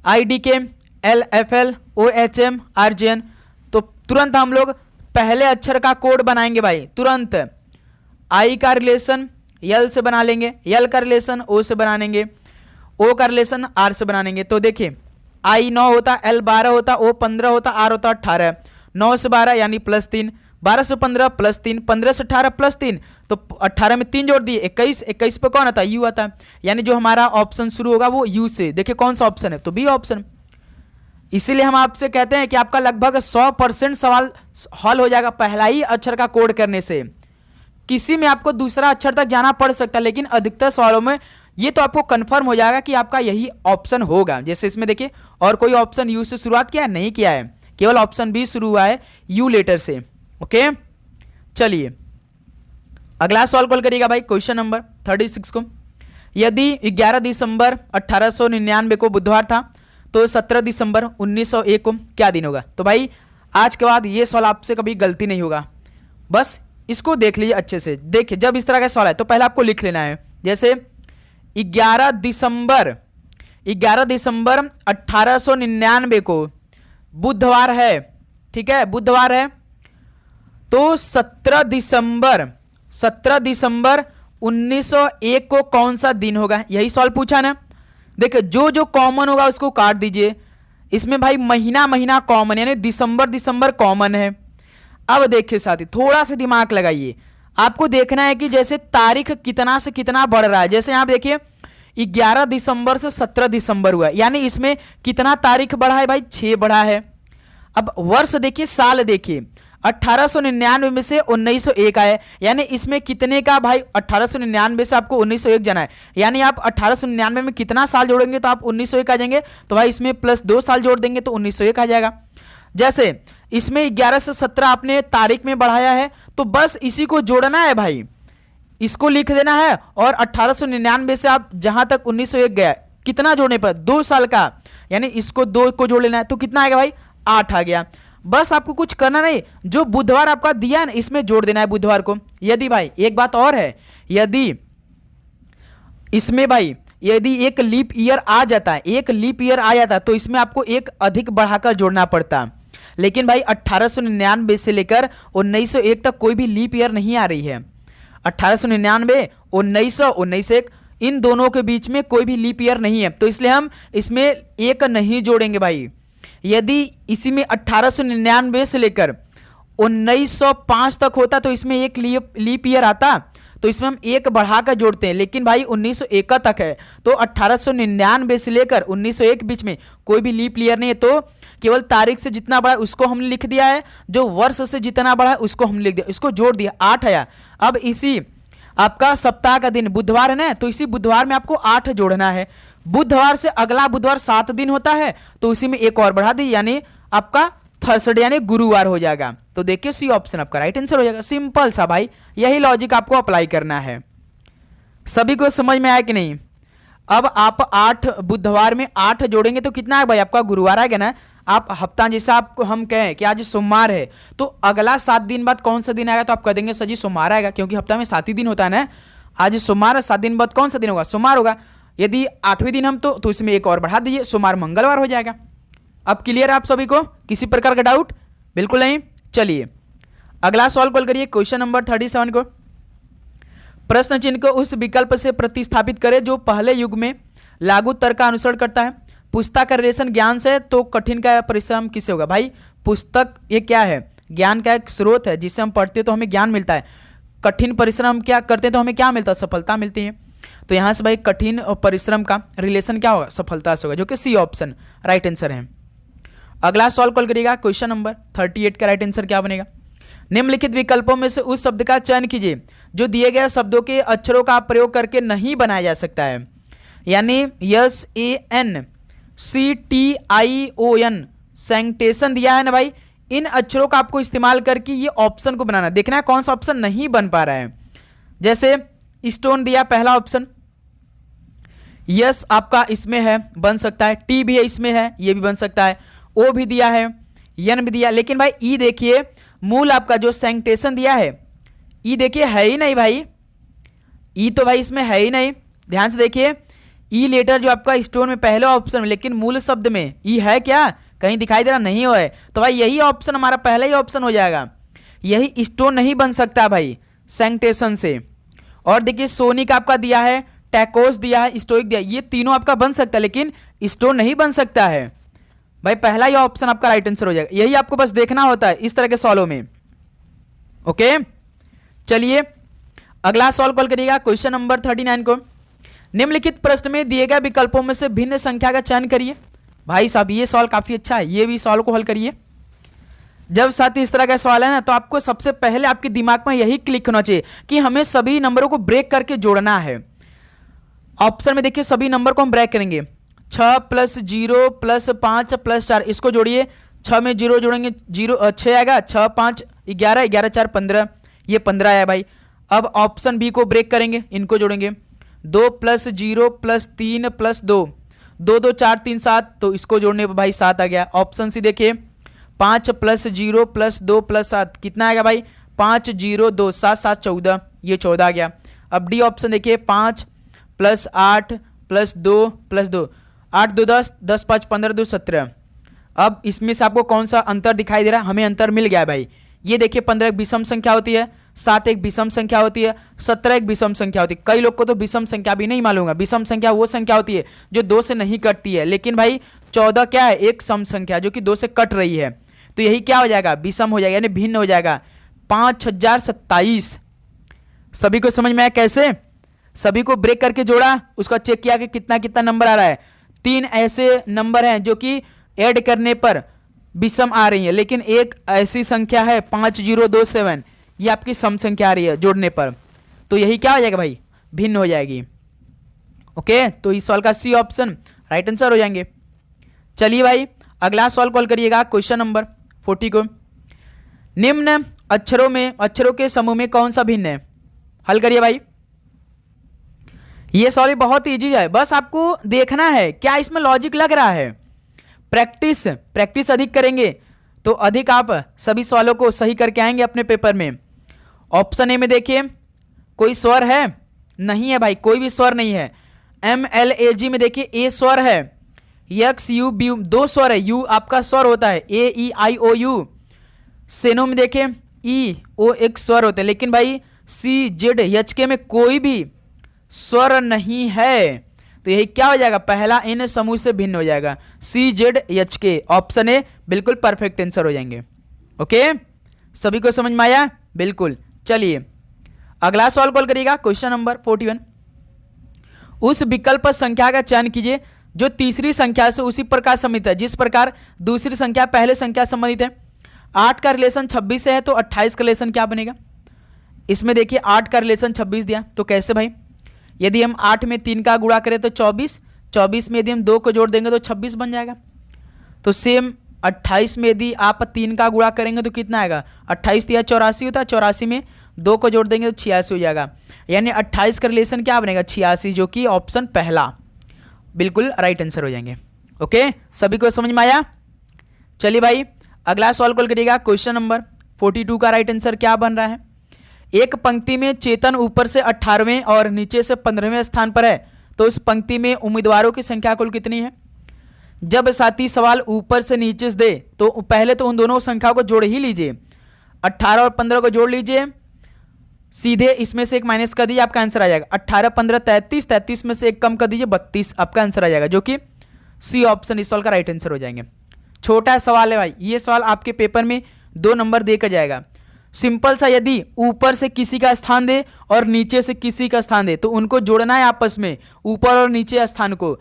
IDK, LFL, OHM, RJN, तो तुरंत हम लोग पहले अक्षर का कोड बनाएंगे भाई, तुरंत I का रिलेशन L से बना लेंगे, L का रिलेशन O से बना लेंगे, O का रिलेशन R से बना लेंगे। तो देखिए I 9 होता, L 12 होता, O 15 होता, R होता 18, 9 से 12 यानी +3, 12 से 15 +3, 15 से 18 +3, तो 18 में 3 जोड़ दिए 21, 21 पे कौन आता है? U आता है, यानी जो हमारा ऑप्शन शुरू होगा वो U से। देखिए कौन सा ऑप्शन है? तो B ऑप्शन। इसीलिए हम आपसे कहते हैं कि आपका लगभग 100% सवाल हल हो जाएगा पहला ही अक्षर का कोड करने से। किसी में आपको दूसरा अक्षर तक जाना पड़ सकता है, लेकिन अधिकतर सवालों में ये तो आपको कंफर्म हो जाएगा कि आपका यही ऑप्शन होगा। जैसे इसमें देखिए और कोई ऑप्शन यू से शुरुआत किया है? नहीं किया है, केवल ऑप्शन बी शुरू हुआ है यू लेटर से। ओके, चलिए अगला सवाल कॉल करिएगा भाई क्वेश्चन नंबर 36 को। यदि 11 दिसंबर 1899 को बुधवार था तो 17 दिसंबर 1901 को क्या दिन होगा? तो भाई आज के बाद ये सवाल आपसे कभी गलती नहीं होगा, बस इसको देख लीजिए अच्छे से। देखिए जब इस तरह का सवाल है तो पहले आपको लिख लेना है, जैसे 11 दिसंबर 1899 को बुधवार है, ठीक है, बुधवार है, तो 17 दिसंबर 1901 को कौन सा दिन होगा? यही सवाल पूछा ना। देखिए जो जो कॉमन होगा उसको काट दीजिए। इसमें भाई महीना कॉमन, यानी दिसंबर कॉमन है। अब देखिए साथी थोड़ा सा दिमाग लगाइए, आपको देखना है कि जैसे तारीख कितना से कितना बढ़ रहा है। जैसे यहाँ देखिए 11 दिसंबर से 17 दिसंबर हुआ, यानी इसमें कितना तारीख बढ़ा है भाई? 6 बढ़ा है। अब वर्ष देखिए, साल देखिए, 1899 में से 1901 आए, यानी इसमें कितने का भाई? 1899 से आपको 1901 जाना है, यानी आप 1899 में कितना साल जोड़ेंगे तो आप 1901 आ जाएंगे। तो भाई इसमें +2 साल जोड़ देंगे तो 1901 आ जाएगा। जैसे इसमें 11 से 17 आपने तारीख में बढ़ाया है, तो बस इसी को जोड़ना है भाई, इसको लिख देना है। और 1899 से आप जहां तक 1901 गया, कितना जोड़ने पर? 2 साल का, यानी इसको 2 को जोड़ लेना है, तो कितना आएगा भाई? 8 आ गया। बस आपको कुछ करना नहीं, जो बुधवार आपका दिया है ना इसमें जोड़ देना है बुधवार को। यदि भाई एक बात और है, यदि इसमें भाई यदि एक लीप ईयर आ जाता है, तो इसमें आपको एक अधिक बढ़ाकर जोड़ना पड़ता। लेकिन भाई 1899 से लेकर 1901 तक कोई भी लीप ईयर नहीं आ रही है। 1899, 1900, 1901 इन दोनों के बीच में कोई भी लीप ईयर नहीं है, तो इसलिए हम इसमें एक नहीं जोड़ेंगे भाई। यदि इसी में 1899 से लेकर 1905 तक होता तो इसमें एक लीप ईयर आता, तो इसमें हम एक बढ़ाकर जोड़ते हैं। लेकिन भाई 1901 तक है, तो 1899 से लेकर 1901 के बीच में कोई भी लीप ईयर नहीं है, तो केवल तारीख से जितना बढ़ा उसको हमने लिख दिया है, जो वर्ष से जितना बढ़ा उसको हमने लिख दिया, इसको जोड़ दिया, 8 आया। अब इसी आपका सप्ताह का दिन बुधवार है ना, तो इसी बुधवार में आपको 8 जोड़ना है। बुधवार से अगला बुधवार 7 दिन होता है, तो उसी में एक और बढ़ा दी, यानी आपका थर्सडे यानी गुरुवार हो जाएगा। तो देखिए सी ऑप्शन आपका राइट आंसर हो जाएगा। सिंपल सा भाई, यही लॉजिक आपको अप्लाई करना है। सभी को समझ में आया कि नहीं? अब आप 8 बुधवार में 8 जोड़ेंगे तो कितना है भाई? आपका गुरुवार आएगा ना। आप हफ्ता, जैसे आपको हम कहें कि आज सोमवार है, तो अगला 7 दिन बाद कौन सा दिन आएगा? तो आप कह देंगे सर जी सोमवार आएगा, क्योंकि हफ्ता में 7 ही दिन होता है ना। आज सोमवार है, 7 दिन बाद कौन सा दिन होगा? सोमवार होगा। यदि 8वें दिन हम तो इसमें एक और बढ़ा दीजिए, सोमवार मंगलवार हो जाएगा। अब क्लियर है आप सभी को? किसी प्रकार का डाउट? बिल्कुल नहीं। चलिए अगला सवाल कॉल करिए क्वेश्चन नंबर 37 को। प्रश्न चिन्ह को उस विकल्प से प्रतिस्थापित करें जो पहले युग में लागू तर्क का अनुसरण करता है। पुस्तक का रिलेशन ज्ञान से, तो कठिन का परिश्रम किससे होगा? भाई पुस्तक ये क्या है? ज्ञान का एक स्रोत है, जिससे हम पढ़ते हैं तो हमें ज्ञान मिलता है। कठिन परिश्रम क्या करते हैं तो हमें क्या मिलता है? सफलता मिलती है। तो यहाँ से भाई कठिन और परिश्रम का रिलेशन क्या होगा? सफलता से होगा, जो कि सी ऑप्शन राइट आंसर है। अगला सवाल कॉल करिएगा क्वेश्चन नंबर 38 का राइट आंसर क्या बनेगा? निम्नलिखित विकल्पों में से उस शब्द का चयन कीजिए जो दिए गए शब्दों के अक्षरों का प्रयोग करके नहीं बनाया जा सकता है। यानी SANCTION सैंक्टेशन दिया है ना भाई, इन अक्षरों का आपको इस्तेमाल करके ये ऑप्शन को बनाना। देखना है कौन सा ऑप्शन नहीं बन पा रहा है। जैसे स्टोन दिया पहला ऑप्शन, यस आपका इसमें है, बन सकता है। टी भी है इसमें है, ये भी बन सकता है। ओ भी दिया है, एन भी दिया, लेकिन भाई ई देखिए मूल आपका जो सैंक्टेशन दिया है, ई देखिए है ही नहीं भाई, ई तो भाई इसमें है ही नहीं। ध्यान से देखिए, ई लेटर जो आपका स्टोन में पहले ऑप्शन में, लेकिन मूल शब्द में ई है क्या, कहीं दिखाई दे रहा नहीं हो है, तो भाई यही ऑप्शन हमारा पहला ही ऑप्शन हो जाएगा। यही स्टोन नहीं बन सकता भाई सैंक्टेशन से। और देखिए सोनिक आपका दिया है, टैकोस दिया है, स्टोइक दिया है, ये तीनों आपका बन सकता है, लेकिन स्टोन नहीं बन सकता है भाई। पहला ही ऑप्शन आपका राइट आंसर हो जाएगा। यही आपको बस देखना होता है इस तरह के सॉल्व में। ओके, चलिए अगला सॉल्व कॉल करिएगा क्वेश्चन नंबर 39 को। निम्नलिखित प्रश्न में दिए गए विकल्पों में से भिन्न संख्या का चयन करिए। भाई साहब ये सवाल काफी अच्छा है, ये भी सवाल को हल करिए। जब साथ इस तरह का सवाल है ना, तो आपको सबसे पहले आपके दिमाग में यही क्लिक होना चाहिए कि हमें सभी नंबरों को ब्रेक करके जोड़ना है। ऑप्शन में देखिए सभी नंबर को हम ब्रेक करेंगे, 6 + 0 + 5 + 4, इसको जोड़िए। 6 में 0 जोड़ेंगे, 6 आएगा, 6 5 11, 11 4 15, ये 15 आया भाई। अब ऑप्शन बी को ब्रेक करेंगे, इनको जोड़ेंगे, 2 + 0 + 3 + 2, 2 2 4 3 7, तो इसको जोड़ने पर भाई 7 आ गया। ऑप्शन सी देखिए 5 + 0 + 2 + 7, कितना आएगा भाई, 5 0 2 7 7 14, ये 14 आ गया। अब डी ऑप्शन देखिए 5 + 8 + 2 + 2, 8 2 10, 10 5 15, 2 17। अब इसमें से आपको कौन सा अंतर दिखाई दे रहा है, हमें अंतर मिल गया भाई। ये देखिए 15 एक विषम संख्या होती है, 7 एक विषम संख्या होती है, 17 एक विषम संख्या होती है। कई लोग को तो विषम संख्या भी नहीं मालूम है। विषम संख्या वो संख्या होती है जो 2 से नहीं कटती है, लेकिन भाई 14 क्या है, एक सम संख्या जो कि 2 से कट रही है, तो यही क्या हो जाएगा, विषम हो जाएगा, यानी भिन्न हो जाएगा। 5027। सभी को समझ में आया कैसे, सभी को ब्रेक करके जोड़ा, उसका चेक किया कि कितना कितना नंबर आ रहा है। 3 ऐसे नंबर हैं जो कि ऐड करने पर विषम आ रही है, लेकिन एक ऐसी संख्या है 5027, ये आपकी सम संख्या आ रही है जोड़ने पर, तो यही क्या हो जाएगा भाई, भिन्न हो जाएगी। ओके, तो इस सवाल का सी ऑप्शन राइट आंसर हो जाएंगे। चलिए भाई अगला सवाल कॉल करिएगा क्वेश्चन नंबर 40 को। निम्न अक्षरों के समूह में कौन सा भिन्न है, हल करिए भाई। ये सवाल बहुत इजी है, बस आपको देखना है क्या इसमें लॉजिक लग रहा है। प्रैक्टिस अधिक करेंगे तो अधिक आप सभी सवालों को सही करके आएंगे अपने पेपर में। ऑप्शन ए में देखिए कोई स्वर है, नहीं है भाई, कोई भी स्वर नहीं है। MLAG में देखिए ए स्वर है, XUB 2 स्वर है, U आपका स्वर होता है, AEIOU। सेनो में देखिए EO एक स्वर होता है, लेकिन भाई CZHK में कोई भी स्वर नहीं है, तो यही क्या हो जाएगा, पहला इन समूह से भिन्न हो जाएगा, CZHK। ऑप्शन ए बिल्कुल परफेक्ट आंसर हो जाएंगे। ओके, सभी को समझ में आया, बिल्कुल। चलिए अगला सवाल कॉल करिएगा क्वेश्चन नंबर 41। उस विकल्प संख्या का चयन कीजिए जो तीसरी संख्या से उसी प्रकार संबंधित है जिस प्रकार दूसरी संख्या पहले संख्या संबंधित है। 8 का रिलेशन 26 से है, तो 28 का रिलेशन क्या बनेगा। इसमें देखिए 8 का रिलेशन 26 दिया, तो कैसे भाई, यदि हम 8 में 3 का गुणा करें तो 24, 24 में यदि हम 2 को जोड़ देंगे तो 26 बन जाएगा। तो सेम 28 में यदि आप 3 का गुणा करेंगे तो कितना आएगा, 28 या 84 होता है, 84 में 2 को जोड़ देंगे तो 86 हो जाएगा। यानी 28 का रिलेशन क्या बनेगा, 86, जो कि ऑप्शन पहला बिल्कुल राइट आंसर हो जाएंगे। ओके, सभी को समझ में आया। चलिए भाई अगला सॉल्व कॉल करिएगा क्वेश्चन नंबर 42 का राइट आंसर क्या बन रहा है। एक पंक्ति में चेतन ऊपर से 18वें और नीचे से 15वें स्थान पर है, तो उस पंक्ति में उम्मीदवारों की संख्या कुल कितनी है। जब साथी सवाल ऊपर से नीचे से दे तो पहले तो उन दोनों संख्याओं को जोड़ ही लीजिए, 18 और 15 को जोड़ लीजिए, सीधे इसमें से एक माइनस कर दीजिए, आपका आंसर आ जाएगा 18 15 33, 33 में से एक कम कर दीजिए 32, आपका आंसर आ जाएगा, जो कि सी ऑप्शन इस सवाल का राइट आंसर हो जाएंगे। छोटा सवाल है भाई, ये सवाल आपके पेपर में 2 नंबर देकर जाएगा। सिंपल सा, यदि ऊपर से किसी का स्थान दे और नीचे से किसी का स्थान दे तो उनको जोड़ना है आपस में, ऊपर और नीचे स्थान को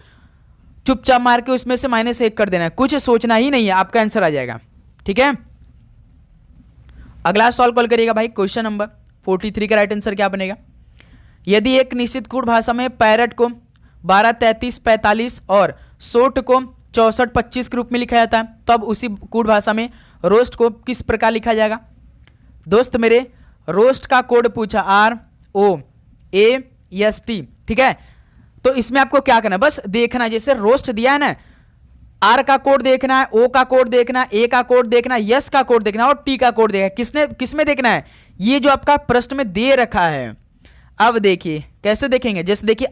चुपचाप मार के उसमें से -1 कर देना है, कुछ सोचना ही नहीं है, आपका आंसर आ जाएगा। ठीक है, अगला सॉल्व कॉल करिएगा भाई क्वेश्चन नंबर 43 का राइट आंसर क्या बनेगा। यदि एक निश्चित कूट भाषा में पैरट को 12 33 45 और सोट को 64 25 के रूप में लिखा जाता है, तब उसी कूट भाषा में रोस्ट को किस प्रकार लिखा जाएगा। दोस्त मेरे, रोस्ट का कोड पूछा ROAST, ठीक है, तो इसमें आपको क्या करना है, बस देखना है, जैसे रोस्ट दिया है ना, आर का कोड देखना है, ओ का कोड देखना है, ए का कोड देखना है, यस का कोड देखना है और टी का कोड देखना है। किसमें देखना है, ये जो आपका प्रश्न में दे रखा है। अब देखिए कैसे देखेंगे, जैसे देखिए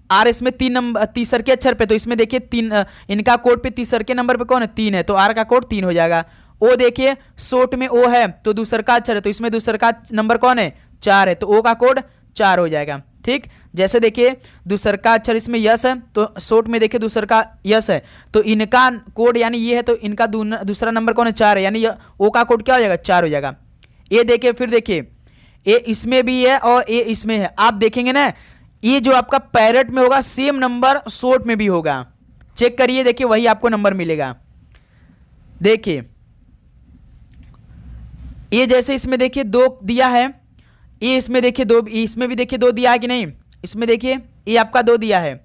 आर इसमें 3 नंबर तीसर के अक्षर पे, तो इसमें देखिए 3 इनका कोड पे तीसर के नंबर पे कौन है, 3 है, तो आर का कोड 3 हो जाएगा। ओ देखिए शॉर्ट में ओ है तो दूसर का अक्षर है, तो इसमें दूसर का नंबर कौन है, 4 है, तो ओ का कोड 4 हो जाएगा। ठीक, जैसे देखिए दूसर का अक्षर इसमें यस है, तो शॉर्ट में देखिए दूसर का यस है, तो इनका कोड यानी ये है, तो इनका दूसरा नंबर कौन है, 4 है, यानी ओ का कोड क्या हो जाएगा, 4 हो जाएगा। ए देखिए, फिर देखिए ए इसमें भी है और ए इसमें है, आप देखेंगे ना ये जो आपका पैरेट में होगा सेम नंबर शॉर्ट में भी होगा, चेक करिए, देखिए वही आपको नंबर मिलेगा। देखिए ये जैसे इसमें देखिए 2 दिया है, ये इसमें देखिए 2, इसमें भी देखिए 2 दिया है कि नहीं, इसमें देखिए ये आपका 2 दिया है,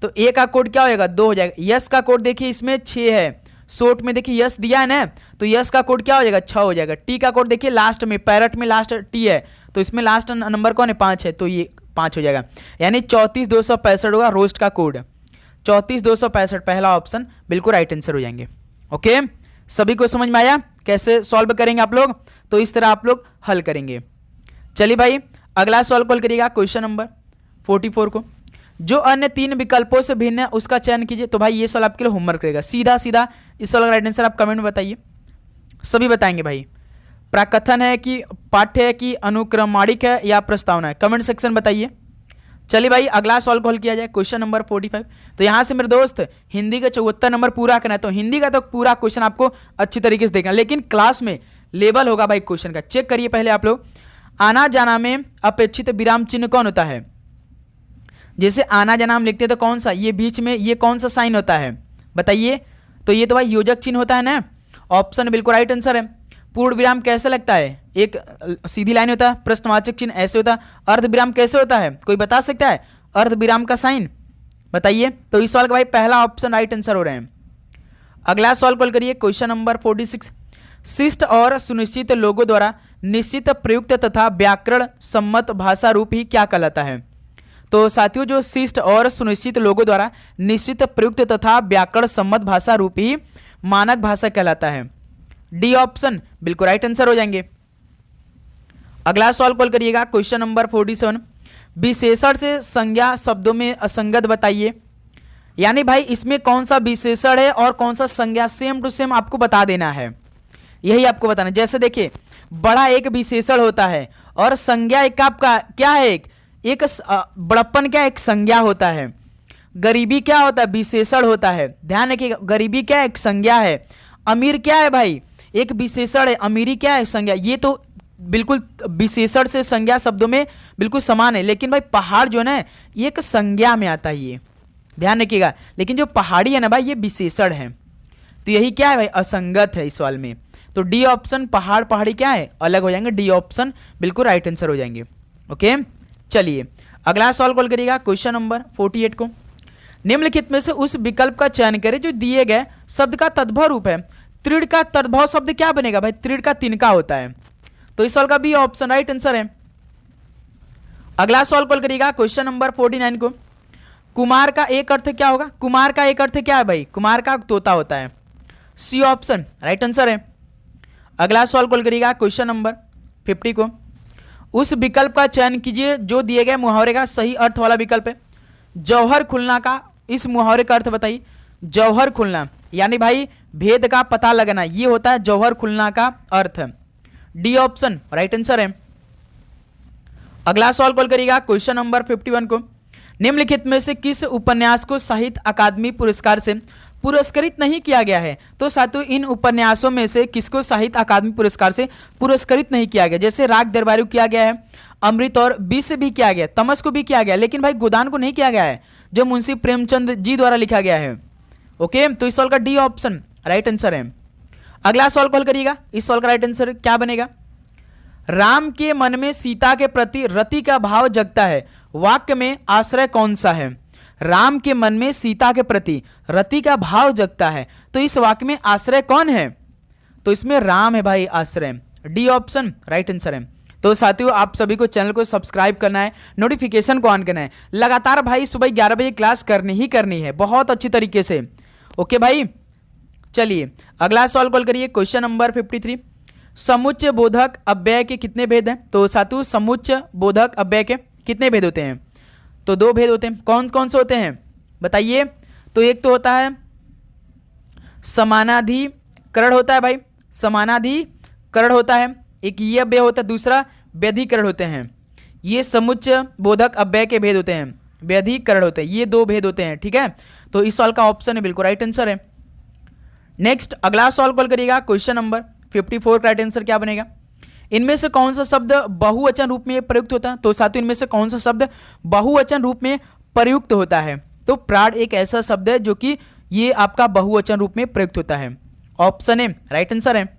तो ए का कोड क्या हो जाएगा, 2 हो जाएगा। यस का कोड देखिए इसमें 6 है, शॉर्ट में देखिए यस दिया है ना, तो यस का कोड क्या हो जाएगा, 6 हो जाएगा। टी का कोड देखिए लास्ट में, पैरेट में लास्ट टी है, तो इसमें लास्ट नंबर कौन है, 5 है, तो ये 5 हो जाएगा, यानी 34,265 होगा रोस्ट का कोड, 34,265 पहला ऑप्शन बिल्कुल राइट आंसर हो जाएंगे। ओके, सभी को समझ में आया कैसे सॉल्व करेंगे आप लोग, तो इस तरह आप लोग हल करेंगे। चलिए भाई अगला सॉल्व कॉल करिएगा क्वेश्चन नंबर 44 को, जो अन्य 3 विकल्पों से भिन्न है उसका चयन कीजिए। तो भाई ये सवाल आपके लिए होमवर्क रहेगा, सीधा सीधा इस सवाल का राइट आंसर आप कमेंट में बताइए, सभी बताएंगे भाई। प्राकथन है कि पाठ्य है कि अनुक्रमणिक है या प्रस्तावना है, कमेंट सेक्शन बताइए। चलिए भाई अगला सॉल्व कॉल किया जाए क्वेश्चन नंबर 45। तो यहाँ से मेरे दोस्त हिंदी का 74 नंबर पूरा करना है, तो हिंदी का तो पूरा क्वेश्चन आपको अच्छी तरीके से देखना, लेकिन क्लास में लेवल होगा भाई क्वेश्चन का। चेक करिए पहले आप लोग, आना जाना में अपेक्षित विराम चिन्ह कौन होता है, जैसे आना जाना हम लिखते हैं तो कौन सा, ये बीच में ये कौन सा साइन होता है बताइए, तो ये तो भाई योजक चिन्ह होता है ना, ऑप्शन बिल्कुल राइट आंसर है। पूर्ण विराम कैसे लगता है, एक सीधी लाइन होता है, प्रश्नवाचक चिन्ह ऐसे होता है, अर्ध विराम कैसे होता है, कोई बता सकता है अर्ध विराम का साइन बताइए, तो इस सवाल का भाई पहला ऑप्शन राइट आंसर हो रहे हैं। अगला सॉल्व कॉल करिए क्वेश्चन नंबर 46, शिष्ट और सुनिश्चित लोगों द्वारा निश्चित प्रयुक्त तथा व्याकरण सम्मत भाषा रूप ही क्या कहलाता है। तो साथियों जो शिष्ट और सुनिश्चित लोगों द्वारा निश्चित प्रयुक्त तथा व्याकरण सम्मत भाषा रूप ही मानक भाषा कहलाता है, डी ऑप्शन बिल्कुल राइट आंसर हो जाएंगे। अगला सॉल्व कॉल करिएगा क्वेश्चन नंबर 47, विशेषण से संज्ञा शब्दों में असंगत बताइए, यानी भाई इसमें कौन सा विशेषण है और कौन सा संज्ञा सेम टू सेम आपको बता देना है, यही आपको बताना। जैसे देखिए बड़ा एक विशेषण होता है और संज्ञा एक आपका क्या है, एक बड़प्पन क्या एक संज्ञा होता है, गरीबी क्या होता है विशेषण होता है, ध्यान रखिएगा, गरीबी क्या एक संज्ञा है, अमीर क्या है भाई एक विशेषण है, अमीरी क्या है संज्ञा, ये तो बिल्कुल विशेषण से संज्ञा शब्दों में बिल्कुल समान है, लेकिन भाई पहाड़ जो है ना ये एक संज्ञा में आता है, ये ध्यान रखिएगा, लेकिन जो पहाड़ी है ना भाई ये विशेषण है, तो यही क्या है भाई असंगत है इस सवाल में, तो डी ऑप्शन पहाड़ पहाड़ी क्या है अलग हो जाएंगे, डी ऑप्शन बिल्कुल राइट आंसर हो जाएंगे। ओके चलिए अगला सॉल्व कॉल करिएगा क्वेश्चन नंबर 48 को, निम्नलिखित में से उस विकल्प का चयन करें जो दिए गए शब्द का तद्भव रूप है। तृण का तद्भव शब्द क्या बनेगा भाई, तृण का तिनका होता है, तो इस सवाल का भी ऑप्शन राइट आंसर है। अगला सॉल्व कॉल करिएगा क्वेश्चन नंबर 49 को, कुमार का एक अर्थ क्या होगा, कुमार का एक अर्थ क्या है भाई, कुमार का तोता होता है, सी ऑप्शन राइट आंसर है। अगला सॉल्व कॉल करिएगा क्वेश्चन नंबर 50 को, उस विकल्प का चयन कीजिए जो दिए गए मुहावरे का सही अर्थ वाला विकल्प है। जौहर खुलना का इस मुहावरे का अर्थ बताइए, जौहर खुलना यानी भाई भेद का पता लगना, ये होता है जौहर खुलना का अर्थ, डी ऑप्शन राइट आंसर है। अगला सॉल्व कॉल करिएगा क्वेश्चन नंबर 51 को, निम्नलिखित में से किस उपन्यास को साहित्य अकादमी पुरस्कार से पुरस्कृत नहीं किया गया है। तो साथियों इन उपन्यासों में से किसको साहित्य अकादमी पुरस्कार से पुरस्कृत नहीं किया गया, जैसे राग दरबारी किया गया है, अमृत और विष भी किया गया, तमस को भी किया गया, लेकिन भाई गोदान को नहीं किया गया है जो मुंशी प्रेमचंद जी द्वारा लिखा गया है। ओके तो इस सवाल का डी ऑप्शन राइट आंसर है। अगला सवाल कॉल करिएगा, इस सवाल का राइट आंसर क्या बनेगा, राम के मन में सीता के प्रति रति का भाव जगता है, वाक्य में आश्रय कौन सा है। राम के मन में सीता के प्रति रति का भाव जगता है, तो इस वाक्य में आश्रय कौन है, तो इसमें राम है भाई आश्रय, डी ऑप्शन राइट आंसर है। तो साथियों आप सभी को चैनल को सब्सक्राइब करना है, नोटिफिकेशन को ऑन करना है। लगातार भाई सुबह 11 बजे क्लास करनी ही करनी है बहुत अच्छी तरीके से। ओके भाई, चलिए अगला सवाल कॉल करिए। क्वेश्चन नंबर 53, समुच्चय बोधक अव्यय के कितने भेद हैं? तो साथियों समुच्चय बोधक अव्यय के कितने भेद होते हैं? तो 2 भेद होते हैं। कौन कौन से होते हैं बताइए? तो एक तो होता है समानाधिकरण होता है भाई, समानाधिकरण होता है। एक ये अव्यय होता है, दूसरा व्यधिकरण होते हैं। ये समुच्चय बोधक अव्यय के भेद होते हैं, व्यधिकरण होते हैं। ये 2 भेद होते हैं, ठीक है। तो इस सवाल का ऑप्शन है बिल्कुल राइट आंसर है। नेक्स्ट अगला सवाल कॉल करिएगा। क्वेश्चन नंबर 54 का राइट आंसर क्या बनेगा? इनमें से कौन सा शब्द बहुवचन रूप में प्रयुक्त होता है? तो साथियों इनमें से कौन सा शब्द बहुवचन रूप में प्रयुक्त होता है? तो प्राण एक ऐसा शब्द है जो कि ये आपका बहुवचन रूप में प्रयुक्त होता है। ऑप्शन ए राइट आंसर है।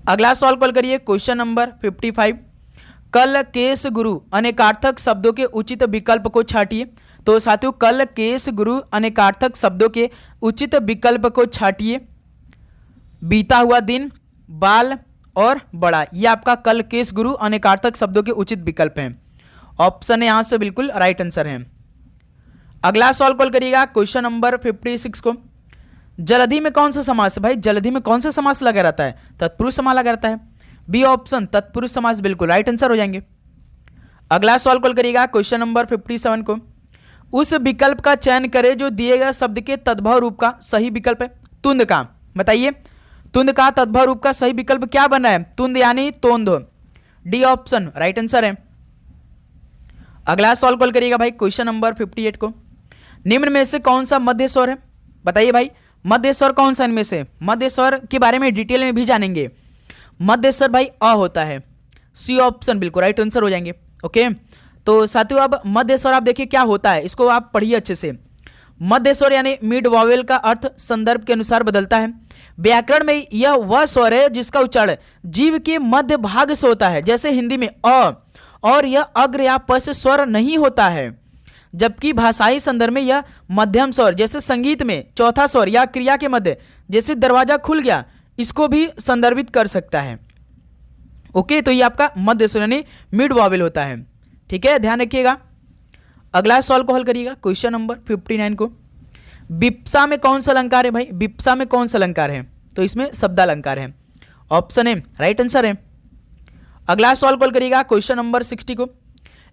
अगला सवाल कॉल करिए। क्वेश्चन नंबर 55, कल केस गुरु अनेकार्थक शब्दों के उचित विकल्प को छांटिए। तो साथियों कल केस गुरु अनेकार्थक शब्दों के उचित विकल्प को छांटिए। बीता हुआ दिन, बाल और बड़ा, ये आपका कल केस गुरु अनेकार्थक शब्दों के उचित विकल्प हैं। ऑप्शन यहां से बिल्कुल राइट आंसर है। अगला सवाल कॉल करिएगा। क्वेश्चन नंबर 56 को, जलधि में कौन सा समास है भाई? जलधि में कौन सा समास लगा रहता है? तत्पुरुष समास लगा रहता है। बी ऑप्शन तत्पुरुष समास बिल्कुल राइट आंसर हो जाएंगे। अगला सवाल कॉल करिएगा। क्वेश्चन नंबर 57 को, उस विकल्प का चयन करें जो दिए गए शब्द के तद्भव रूप का सही विकल्प है। तुंद का, बताइए तुंद का तद्भव रूप का सही विकल्प क्या बन रहा है? तुंद यानी तोंद। डी ऑप्शन राइट आंसर है। अगला सवाल कॉल करिएगा भाई। क्वेश्चन नंबर 58 को, निम्न में से कौन सा मध्य स्वर है? बताइए भाई मध्य स्वर कौन सा इनमें से? मध्य स्वर के बारे में डिटेल में भी जानेंगे। मध्य स्वर भाई अ होता है। सी ऑप्शन बिल्कुल राइट आंसर हो जाएंगे। ओके, तो साथियों अब मध्य स्वर आप देखिए क्या होता है, इसको आप पढ़िए अच्छे से। मध्य स्वर यानी मिड वॉवेल का अर्थ संदर्भ के अनुसार बदलता है। व्याकरण में यह वह स्वर है जिसका उच्चारण जीभ के मध्य भाग से होता है, जैसे हिंदी में अ, और यह अग्र या प से स्वर नहीं होता है। जबकि भाषाई संदर्भ में यह मध्यम स्वर, जैसे संगीत में चौथा स्वर या क्रिया के मध्य, जैसे दरवाजा खुल गया, इसको भी संदर्भित कर सकता है। ओके, तो ये आपका मध्य स्वर यानी मिड वॉवेल होता है, ठीक है, ध्यान रखिएगा। अगला सवाल को हल करिएगा। क्वेश्चन नंबर 59 को, विप्सा में कौन सा अलंकार है भाई? विप्सा में कौन सा अलंकार है? तो इसमें शब्दालंकार है। ऑप्शन ए राइट आंसर है। अगला सवाल कॉल करिएगा। क्वेश्चन नंबर 60 को,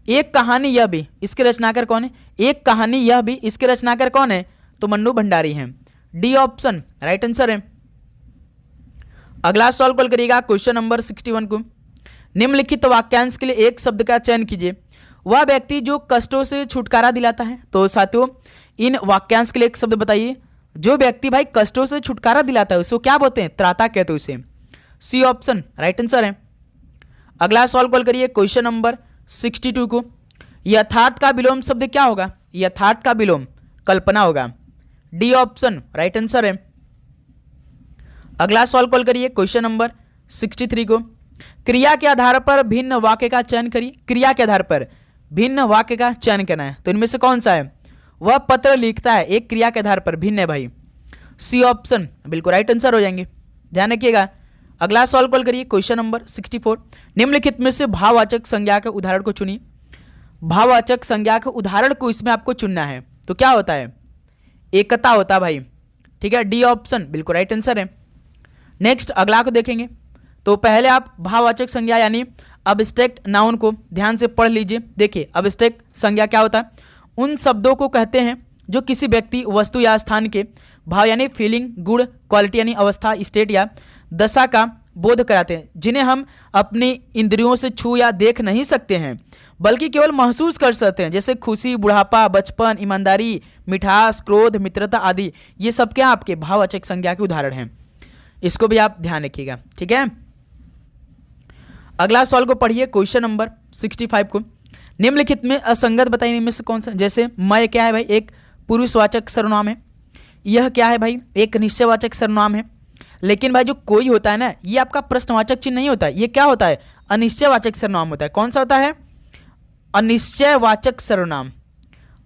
एक कहानी यह भी, इसके रचनाकार कौन है? एक कहानी यह भी, इसके रचनाकार कौन है? तो मन्नू भंडारी हैं। डी ऑप्शन राइट आंसर है। अगला सवाल कॉल करिएगा। क्वेश्चन नंबर 61 को, निम्नलिखित वाक्यांश के लिए एक शब्द का चयन कीजिए। वह व्यक्ति जो कष्टों से छुटकारा दिलाता है। तो साथियों इन वाक्यांश के लिए एक शब्द बताइए। जो व्यक्ति भाई कष्टों से छुटकारा दिलाता है उसको क्या बोलते हैं? त्राता कहते हैं उसे। सी ऑप्शन राइट आंसर है। अगला सवाल कॉल करिए। क्वेश्चन नंबर 62 को, यथार्थ का विलोम शब्द क्या होगा? यथार्थ का विलोम कल्पना होगा। डी ऑप्शन राइट आंसर है। अगला सवाल कॉल करिए। क्वेश्चन नंबर 63 को, क्रिया के आधार पर भिन्न वाक्य का चयन करिए। क्रिया के आधार पर भिन्न वाक्य का चयन करना है, तो इनमें से कौन सा है? वह पत्र लिखता है, एक क्रिया के आधार पर भिन्न है भाई। सी ऑप्शन बिल्कुल राइट आंसर हो जाएंगे, ध्यान रखिएगा। अगला सवाल कॉल करिए। क्वेश्चन नंबर 64, निम्नलिखित में से भाववाचक संज्ञा के उदाहरण को चुनिए। भाववाचक संज्ञा के उदाहरण को इसमें आपको चुनना है, तो क्या होता है? एकता होता है भाई, ठीक है। डी ऑप्शन बिल्कुल राइट आंसर है। नेक्स्ट अगला को देखेंगे, तो पहले आप भाववाचक संज्ञा यानी अब्स्ट्रैक्ट नाउन को ध्यान से पढ़ लीजिए। देखिए अब्स्ट्रैक्ट संज्ञा क्या होता है? उन शब्दों को कहते हैं जो किसी व्यक्ति, वस्तु या स्थान के भाव यानी फीलिंग, गुण, क्वालिटी यानी अवस्था, स्टेट या दशा का बोध कराते हैं, जिन्हें हम अपनी इंद्रियों से छू या देख नहीं सकते हैं बल्कि केवल महसूस कर सकते हैं, जैसे खुशी, बुढ़ापा, बचपन, ईमानदारी, मिठास, क्रोध, मित्रता आदि। ये सब क्या आपके भाववाचक संज्ञा के उदाहरण हैं, इसको भी आप ध्यान रखिएगा, ठीक है। अगला सवाल को पढ़िए। क्वेश्चन नंबर 65 को, निम्नलिखित में असंगत बताइए इनमें से कौन सा? जैसे मैं क्या है भाई? एक पुरुषवाचक सर्वनाम है। यह क्या है भाई? एक निश्चयवाचक सर्वनाम है। लेकिन भाई जो कोई होता है ना, ये आपका प्रश्नवाचक चिन्ह नहीं होता है, ये क्या होता है? अनिश्चयवाचक सर्वनाम होता है। कौन सा होता है? अनिश्चयवाचक सर्वनाम।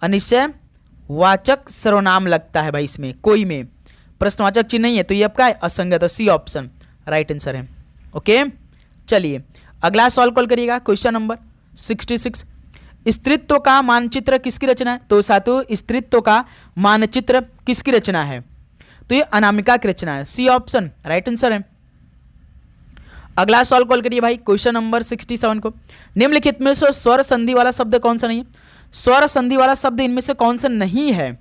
अनिश्चयवाचक सर्वनाम लगता है भाई इसमें, कोई में प्रश्नवाचक चिन्ह नहीं है, तो ये आपका असंगत है। सी ऑप्शन राइट आंसर है। ओके, चलिए अगला सॉल्व कॉल करिएगा क्वेश्चन नंबर 66। स्त्रीत्व का मानचित्र किसकी रचना है? तो साथियों स्त्रीत्व का मानचित्र किसकी रचना है? तो ये अनामिका की रचना है, सी ऑप्शन राइट आंसर है। अगला सॉल्व कॉल करिए भाई क्वेश्चन नंबर 67 को। निम्नलिखित में से स्वर संधि वाला शब्द कौन सा नहीं है? स्वर संधि वाला शब्द इनमें से कौन सा नहीं है?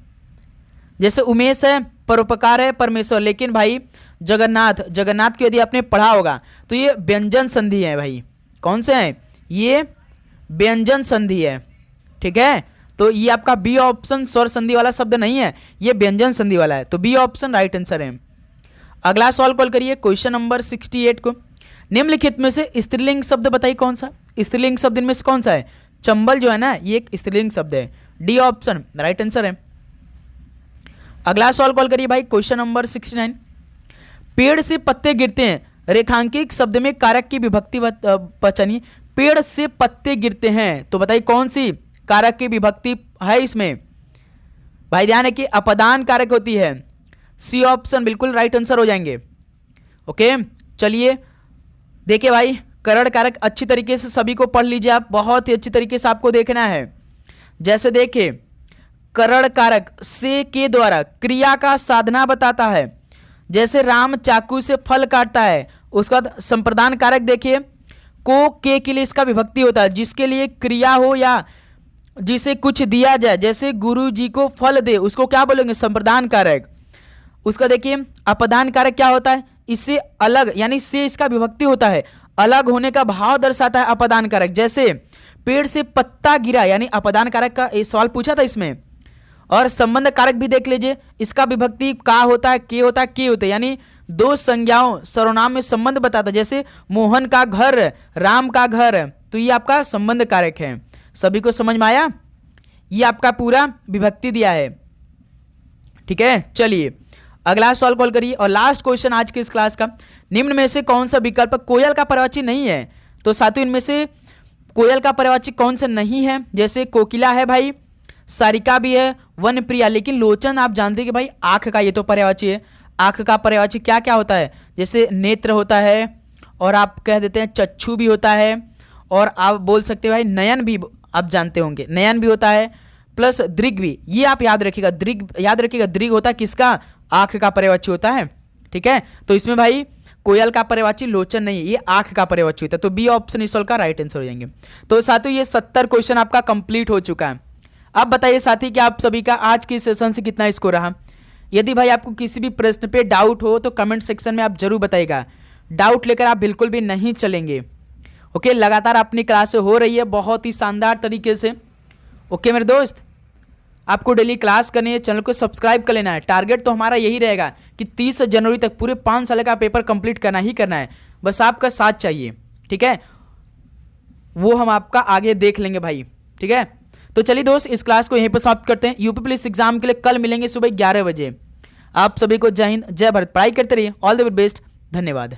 जैसे उमेश है, परोपकार है, परमेश्वर, लेकिन भाई जगन्नाथ, जगन्नाथ की यदि आपने पढ़ा होगा तो ये व्यंजन संधि है भाई। कौन से हैं? ये व्यंजन संधि है, ठीक है। तो ये आपका बी ऑप्शन स्वर संधि वाला शब्द नहीं है, ये व्यंजन संधि वाला है, तो बी ऑप्शन राइट आंसर है। अगला सॉल्व कॉल करिए क्वेश्चन नंबर 68 को। निम्नलिखित में से स्त्रीलिंग शब्द बताइए कौन सा? स्त्रीलिंग शब्द इनमें से कौन सा है? चंबल जो है ना, ये एक स्त्रीलिंग शब्द है, डी ऑप्शन राइट आंसर है। अगला सॉल्व कॉल करिए भाई क्वेश्चन नंबर 69। पेड़ से पत्ते गिरते हैं, रेखांकित शब्द में कारक की विभक्ति पहचानिए। पेड़ से पत्ते गिरते हैं, तो बताइए कौन सी कारक की विभक्ति है इसमें? भाई ध्यान है कि अपदान कारक होती है, सी ऑप्शन बिल्कुल राइट आंसर हो जाएंगे। ओके चलिए देखिए भाई, करण कारक अच्छी तरीके से सभी को पढ़ लीजिए आप, बहुत ही अच्छी तरीके से आपको देखना है। जैसे देखिए करण कारक से के द्वारा क्रिया का साधना बताता है, जैसे राम चाकू से फल काटता है। उसका बाद संप्रदान कारक देखिए को के लिए इसका विभक्ति होता है, जिसके लिए क्रिया हो या जिसे कुछ दिया जाए, जैसे गुरु जी को फल दे, उसको क्या बोलेंगे? संप्रदान कारक। उसका देखिए अपदान कारक क्या होता है? इससे अलग यानी से इसका विभक्ति होता है, अलग होने का भाव दर्शाता है अपदान कारक। जैसे पेड़ से पत्ता गिरा यानी अपदान कारक का सवाल पूछा था इसमें। और संबंध कारक भी देख लीजिए, इसका विभक्ति का होता है, के होता है, के होता है, यानी दो संज्ञाओं सर्वनाम में संबंध बताता है। जैसे मोहन का घर, राम का घर, तो ये आपका संबंध कारक है। सभी को समझ में आया? ये आपका पूरा विभक्ति दिया है, ठीक है। चलिए अगला सॉल्व कॉल करिए और लास्ट क्वेश्चन आज के इस क्लास का। निम्न में से कौन सा विकल्प कोयल का पर्यायवाची नहीं है? तो साथियों इनमें से कोयल का पर्यायवाची कौन सा नहीं है? जैसे कोकिला है भाई, सारिका भी है, वन प्रिया, लेकिन लोचन आप जानते हैं कि भाई आंख का ये तो पर्यायवाची है। आंख का पर्यायवाची क्या क्या होता है? जैसे नेत्र होता है, और आप कह देते हैं चक्षु भी होता है, और आप बोल सकते हैं भाई नयन भी, आप जानते होंगे नयन भी होता है, प्लस दृग भी। ये आप याद रखिएगा, दृग याद रखिएगा, दृग होता है किसका? आंख का पर्यायवाची होता है, ठीक है। तो इसमें भाई कोयल का पर्यायवाची लोचन नहीं है, ये आंख का पर्यायवाची होता है, तो बी ऑप्शन इस का राइट आंसर हो जाएंगे। तो साथियों ये 70 क्वेश्चन आपका कंप्लीट हो चुका है। अब बताइए साथी कि आप सभी का आज के सेशन से कितना स्कोर रहा? यदि भाई आपको किसी भी प्रश्न पे डाउट हो तो कमेंट सेक्शन में आप जरूर बताइएगा। डाउट लेकर आप बिल्कुल भी नहीं चलेंगे। ओके लगातार अपनी क्लासें हो रही है बहुत ही शानदार तरीके से। ओके मेरे दोस्त, आपको डेली क्लास करनी है, चैनल को सब्सक्राइब कर लेना है। टारगेट तो हमारा यही रहेगा कि 30 जनवरी तक पूरे 5 साल का पेपर कंप्लीट करना ही करना है, बस आपका साथ चाहिए, ठीक है। वो हम आपका आगे देख लेंगे भाई, ठीक है। तो चलिए दोस्त इस क्लास को यहीं पर समाप्त करते हैं। यूपी पुलिस एग्जाम के लिए कल मिलेंगे सुबह 11 बजे। आप सभी को जय हिंद, जय भारत, पढ़ाई करते रहिए, ऑल द बेस्ट, धन्यवाद।